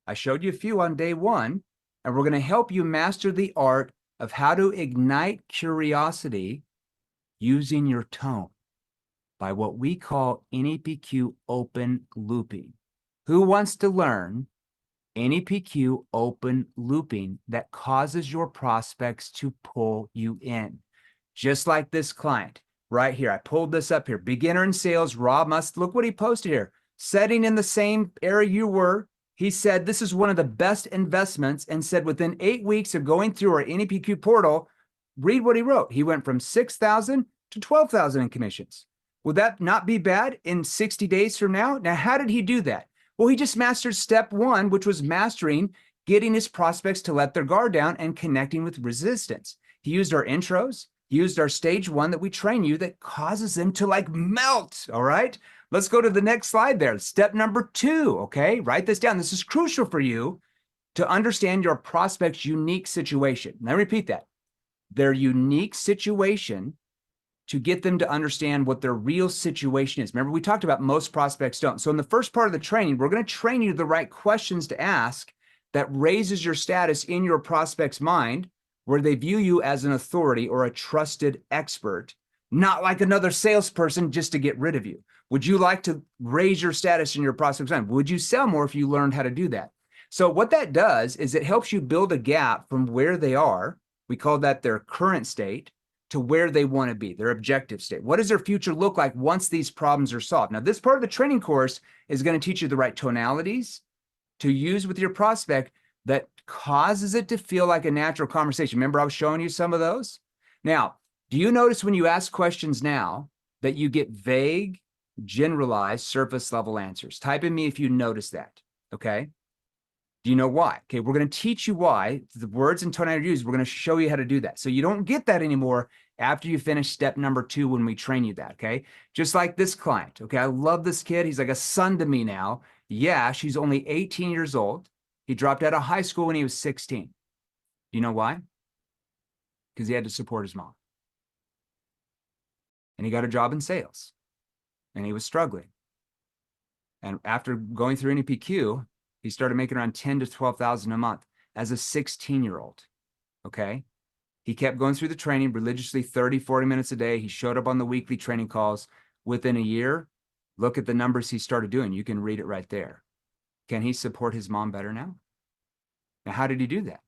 I showed you a few on day one, and we're going to help you master the art of how to ignite curiosity using your tone by what we call NEPQ open looping. Who wants to learn NEPQ open looping that causes your prospects to pull you in? Just like this client right here. I pulled this up here. Beginner in sales, Rob Must. Look what he posted here. Setting in the same area you were. He said, this is one of the best investments, and said within 8 weeks of going through our NEPQ portal, read what he wrote. He went from 6,000 to 12,000 in commissions. Would that not be bad in 60 days from now? Now, how did he do that? Well, he just mastered step one, which was mastering getting his prospects to let their guard down and connecting with resistance. He used our intros. He used our stage one that we train you that causes them to like melt. All right. Let's go to the next slide there. Step number 2. Okay. Write this down. This is crucial for you to understand your prospect's unique situation. Now, repeat that. Their unique situation, to get them to understand what their real situation is. Remember, we talked about most prospects don't. So in the first part of the training, we're going to train you the right questions to ask that raises your status in your prospect's mind, where they view you as an authority or a trusted expert, not like another salesperson just to get rid of you. Would you like to raise your status in your prospect's mind? Would you sell more if you learned how to do that? So what that does is it helps you build a gap from where they are. We call that their current state, to where they want to be, their objective state. What does their future look like once these problems are solved? Now, this part of the training course is going to teach you the right tonalities to use with your prospect that causes it to feel like a natural conversation. Remember, I was showing you some of those? Now, do you notice when you ask questions now that you get vague, generalized, surface level answers? Type in me if you notice that, okay? Do you know why? Okay, we're going to teach you why. The words and tonality used, we're going to show you how to do that. So you don't get that anymore after you finish step number 2 when we train you that, okay? Just like this client, okay? I love this kid. He's like a son to me now. Yeah, she's only 18 years old. He dropped out of high school when he was 16. Do you know why? Because he had to support his mom. And he got a job in sales. And he was struggling. And after going through NEPQ, he started making around 10 to 12,000 a month as a 16-year-old, okay? He kept going through the training religiously, 30, 40 minutes a day. He showed up on the weekly training calls. Within a year, look at the numbers he started doing. You can read it right there. Can he support his mom better now? Now, how did he do that?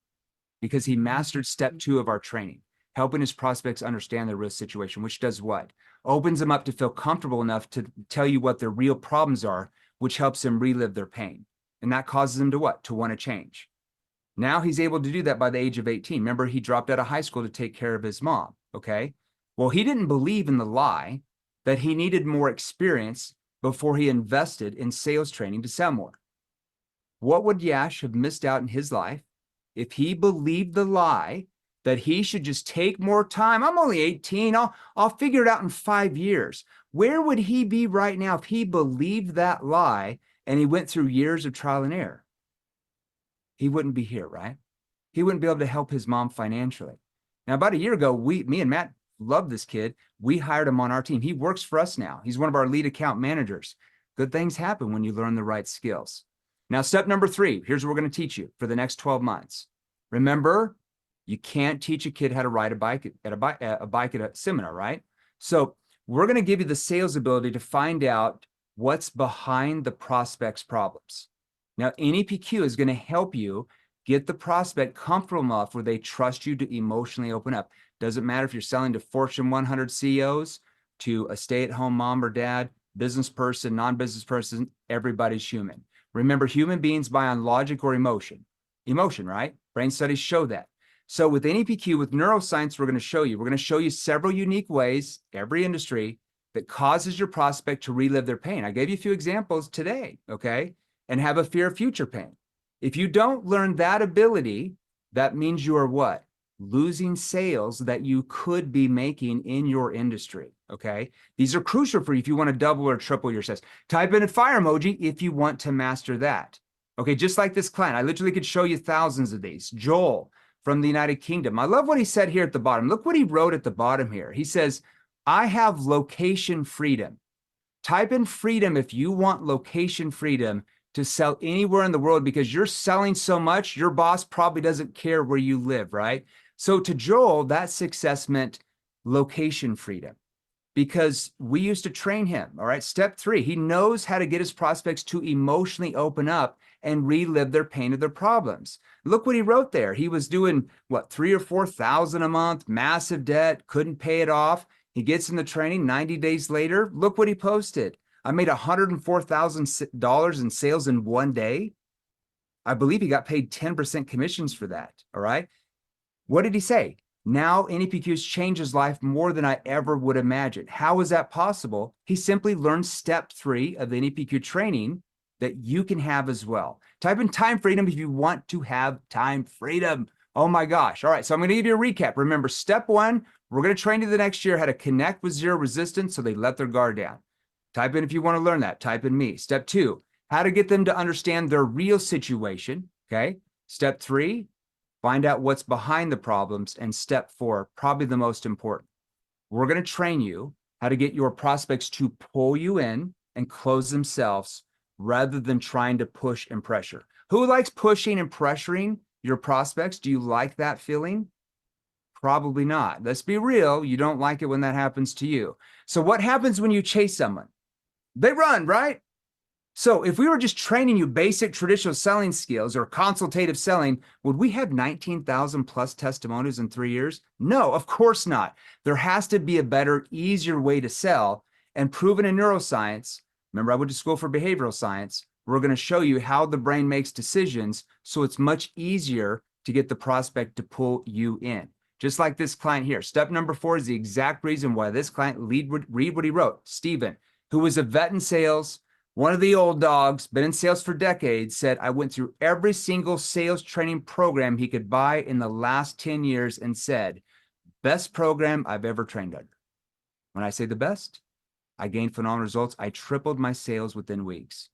Because he mastered step 2 of our training, helping his prospects understand their real situation, which does what? Opens them up to feel comfortable enough to tell you what their real problems are, which helps them relive their pain. And that causes him to what? To want to change. Now he's able to do that by the age of 18. Remember, he dropped out of high school to take care of his mom, okay? Well, he didn't believe in the lie that he needed more experience before he invested in sales training to sell more. What would Yash have missed out in his life if he believed the lie that he should just take more time? I'm only 18. I'll figure it out in 5 years. Where would he be right now if he believed that lie and he went through years of trial and error? He wouldn't be here, right? He wouldn't be able to help his mom financially. Now, about a year ago, me and Matt love this kid. We hired him on our team. He works for us now. He's one of our lead account managers. Good things happen when you learn the right skills. Now, step number 3, here's what we're going to teach you for the next 12 months. Remember, you can't teach a kid how to ride a bike at a seminar, right? So we're going to give you the sales ability to find out what's behind the prospect's problems. Now, NEPQ is going to help you get the prospect comfortable enough where they trust you to emotionally open up. Doesn't matter if you're selling to Fortune 100 CEOs, to a stay-at-home mom or dad, business person, non-business person, everybody's human. Remember, human beings buy on logic or emotion. Emotion, right? Brain studies show that. So with NEPQ, with neuroscience, we're going to show you several unique ways, every industry, that causes your prospect to relive their pain. I gave you a few examples today, okay? And have a fear of future pain. If you don't learn that ability, that means you are what? Losing sales that you could be making in your industry, okay? These are crucial for you if you want to double or triple your sales. Type in a fire emoji if you want to master that. Okay, just like this client. I literally could show you thousands of these. Joel from the United Kingdom. I love what he said here at the bottom. Look what he wrote at the bottom here. He says, I have location freedom. Type in freedom if you want location freedom to sell anywhere in the world, because you're selling so much, your boss probably doesn't care where you live, right? So to Joel, that success meant location freedom, because we used to train him. All right. Step 3, he knows how to get his prospects to emotionally open up and relive their pain of their problems. Look what he wrote there. He was doing what, 3,000 or 4,000 a month, massive debt, couldn't pay it off. He gets in the training 90 days later. Look what he posted. I made $104,000 in sales in one day. I believe he got paid 10% commissions for that. All right. What did he say? Now NEPQ has changed his life more than I ever would imagine. How is that possible? He simply learned step 3 of the NEPQ training that you can have as well. Type in time freedom if you want to have time freedom. Oh my gosh. All right. So I'm going to give you a recap. Remember, step 1, we're going to train you the next year how to connect with zero resistance so they let their guard down. Type in if you want to learn that. Type in me. Step 2, how to get them to understand their real situation. Okay. Step 3, find out what's behind the problems. And step 4, probably the most important, we're going to train you how to get your prospects to pull you in and close themselves rather than trying to push and pressure. Who likes pushing and pressuring your prospects? Do you like that feeling? Probably not. Let's be real. You don't like it when that happens to you. So what happens when you chase someone? They run, right? So if we were just training you basic traditional selling skills or consultative selling, would we have 19,000 plus testimonials in 3 years? No, of course not. There has to be a better, easier way to sell, and proven in neuroscience. Remember, I went to school for behavioral science. We're going to show you how the brain makes decisions, so it's much easier to get the prospect to pull you in. Just like this client here. Step number 4 is the exact reason why this client, read what he wrote. Stephen, who was a vet in sales, one of the old dogs, been in sales for decades, said, I went through every single sales training program he could buy in the last 10 years and said, best program I've ever trained under. When I say the best, I gained phenomenal results. I tripled my sales within weeks.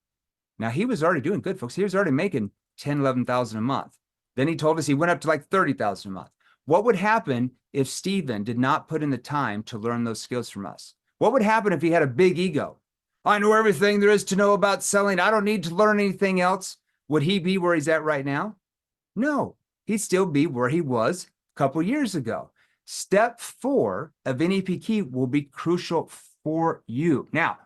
Now, he was already doing good, folks. He was already making 10, 11,000 a month. Then he told us he went up to like 30,000 a month. What would happen if Stephen did not put in the time to learn those skills from us? What would happen if he had a big ego? I know everything there is to know about selling. I don't need to learn anything else. Would he be where he's at right now? No, he'd still be where he was a couple years ago. Step 4 of NEPQ will be crucial for you. Now,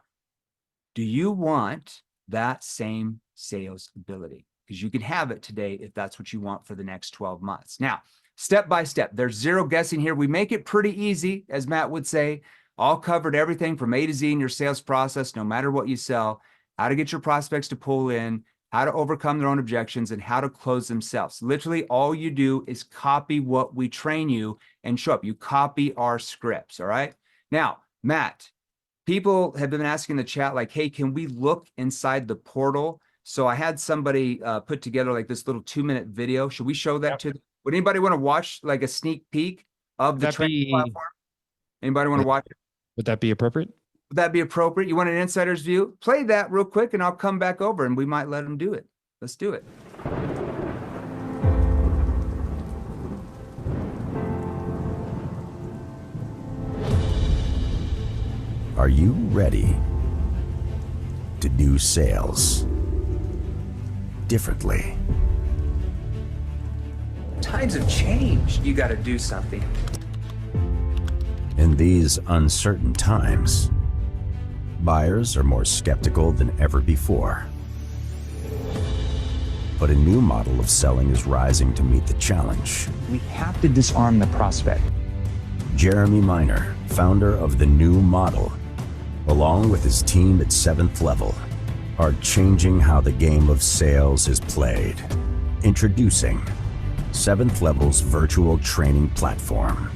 do you want that same sales ability? Because you can have it today if that's what you want for the next 12 months. Now, step by step, there's zero guessing here. We make it pretty easy, as Matt would say. All covered everything from A to Z in your sales process, no matter what you sell, how to get your prospects to pull in, how to overcome their own objections, and how to close themselves. Literally, all you do is copy what we train you and show up. You copy our scripts, all right? Now, Matt, people have been asking in the chat, like, hey, can we look inside the portal? So I had somebody put together like this little 2-minute video. Should we show that to them? Would anybody want to watch like a sneak peek of the training platform? Anybody want to watch it? Would that be appropriate? Would that be appropriate? You want an insider's view? Play that real quick and I'll come back over and we might let them do it. Let's do it. Are you ready to do sales differently? Times have changed. You got to do something. In these uncertain times, buyers are more skeptical than ever before. But a new model of selling is rising to meet the challenge. We have to disarm the prospect. Jeremy Miner, founder of the new model, along with his team at 7th Level, are changing how the game of sales is played. Introducing 7th Level's virtual training platform.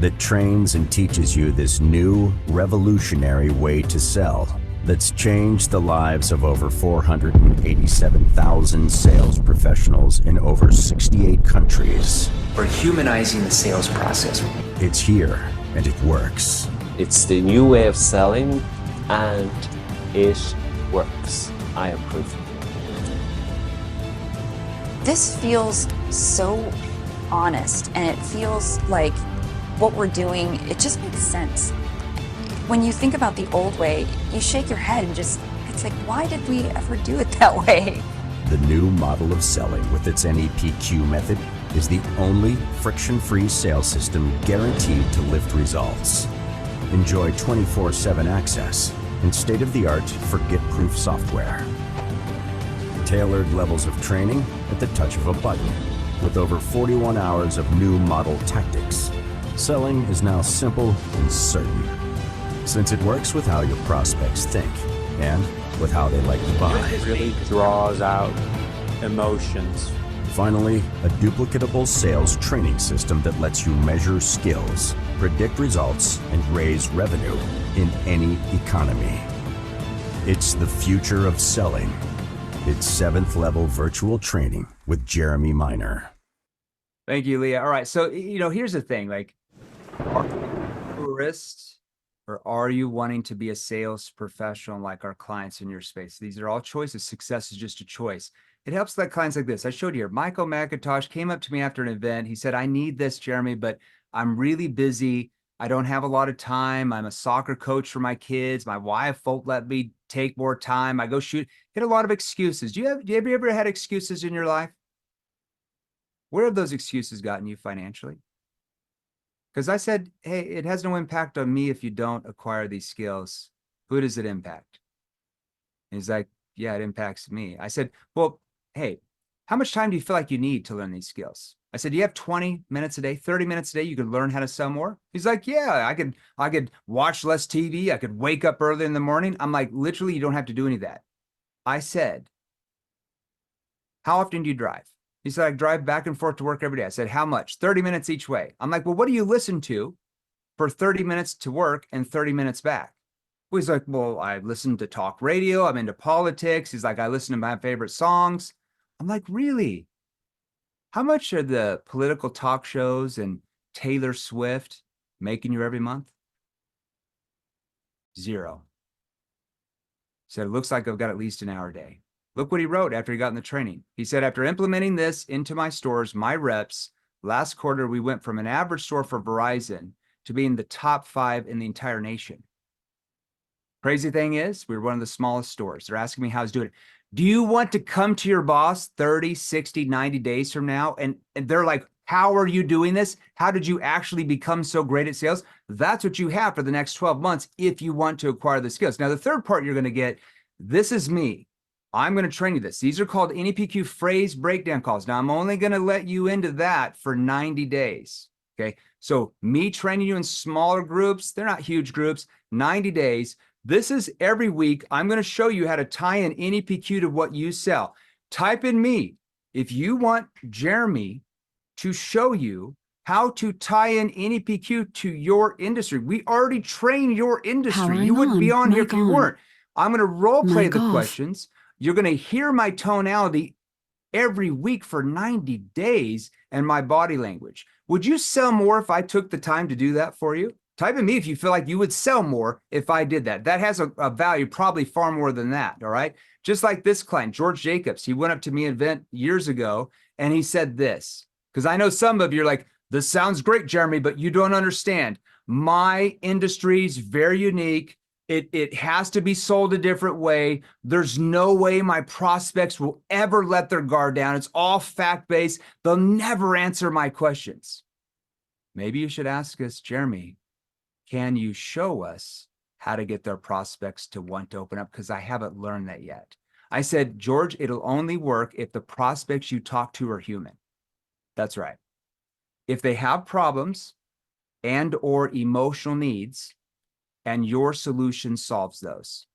That trains and teaches you this new, revolutionary way to sell that's changed the lives of over 487,000 sales professionals in over 68 countries. We're humanizing the sales process. It's here, and it works. It's the new way of selling and it works. I approve. This feels so honest, and it feels like what we're doing, it just makes sense. When you think about the old way, you shake your head and just, it's like, why did we ever do it that way? The new model of selling with its NEPQ method is the only friction-free sales system guaranteed to lift results. Enjoy 24/7 access and state-of-the-art forget-proof software. Tailored levels of training at the touch of a button. With over 41 hours of new model tactics, selling is now simple and certain, since it works with how your prospects think and with how they like to buy. It really draws out emotions. Finally, a duplicatable sales training system that lets you measure skills, predict results, and raise revenue in any economy. It's the future of selling. It's 7th level virtual training with Jeremy Miner. Thank you, Leah. All right. So, here's the thing, like, are you a tourist or are you wanting to be a sales professional like our clients in your space? These are all choices. Success is just a choice. It helps like clients like this. I showed you here. Michael McIntosh came up to me after an event. He said, I need this, Jeremy, but I'm really busy. I don't have a lot of time. I'm a soccer coach for my kids. My wife won't let me take more time. I go shoot. Get a lot of excuses. Do you ever had excuses in your life? Where have those excuses gotten you financially? Because I said, hey, it has no impact on me if you don't acquire these skills. Who does it impact? And he's like, yeah, it impacts me. I said, well, hey, how much time do you feel like you need to learn these skills? I said, do you have 20 minutes a day, 30 minutes a day? You could learn how to sell more. He's like, yeah, I could watch less TV. I could wake up early in the morning. I'm like, literally, you don't have to do any of that. I said, how often do you drive? He said, I drive back and forth to work every day. I said, how much? 30 minutes each way. I'm like, well, what do you listen to for 30 minutes to work and 30 minutes back? Well, he's like, well, I listen to talk radio. I'm into politics. He's like, I listen to my favorite songs. I'm like, really? How much are the political talk shows and Taylor Swift making you every month? 0. He said, it looks like I've got at least an hour a day. Look what he wrote after he got in the training. He said, after implementing this into my stores, my reps, last quarter, we went from an average store for Verizon to being the top 5 in the entire nation. Crazy thing is, we were one of the smallest stores. They're asking me how I was doing it. Do you want to come to your boss 30, 60, 90 days from now? And they're like, how are you doing this? How did you actually become so great at sales? That's what you have for the next 12 months if you want to acquire the skills. Now, the third part you're going to get, this is me. I'm going to train you this. These are called NEPQ phrase breakdown calls. Now, I'm only going to let you into that for 90 days. Okay. So me training you in smaller groups, they're not huge groups, 90 days. This is every week. I'm going to show you how to tie in NEPQ to what you sell. Type in me. If you want Jeremy to show you how to tie in NEPQ to your industry, we already train your industry. You wouldn't be on here if you weren't. I'm going to role play the questions. You're going to hear my tonality every week for 90 days and my body language. Would you sell more if I took the time to do that for you? Type in me if you feel like you would sell more if I did that. That has a value probably far more than that, all right? Just like this client, George Jacobs, he went up to me at an event years ago and he said this, because I know some of you are like, this sounds great, Jeremy, but you don't understand. My industry is very unique. It has to be sold a different way. There's no way my prospects will ever let their guard down. It's all fact-based. They'll never answer my questions. Maybe you should ask us, Jeremy, can you show us how to get their prospects to want to open up? Because I haven't learned that yet. I said, George, it'll only work if the prospects you talk to are human. That's right. If they have problems and or emotional needs, and your solution solves those.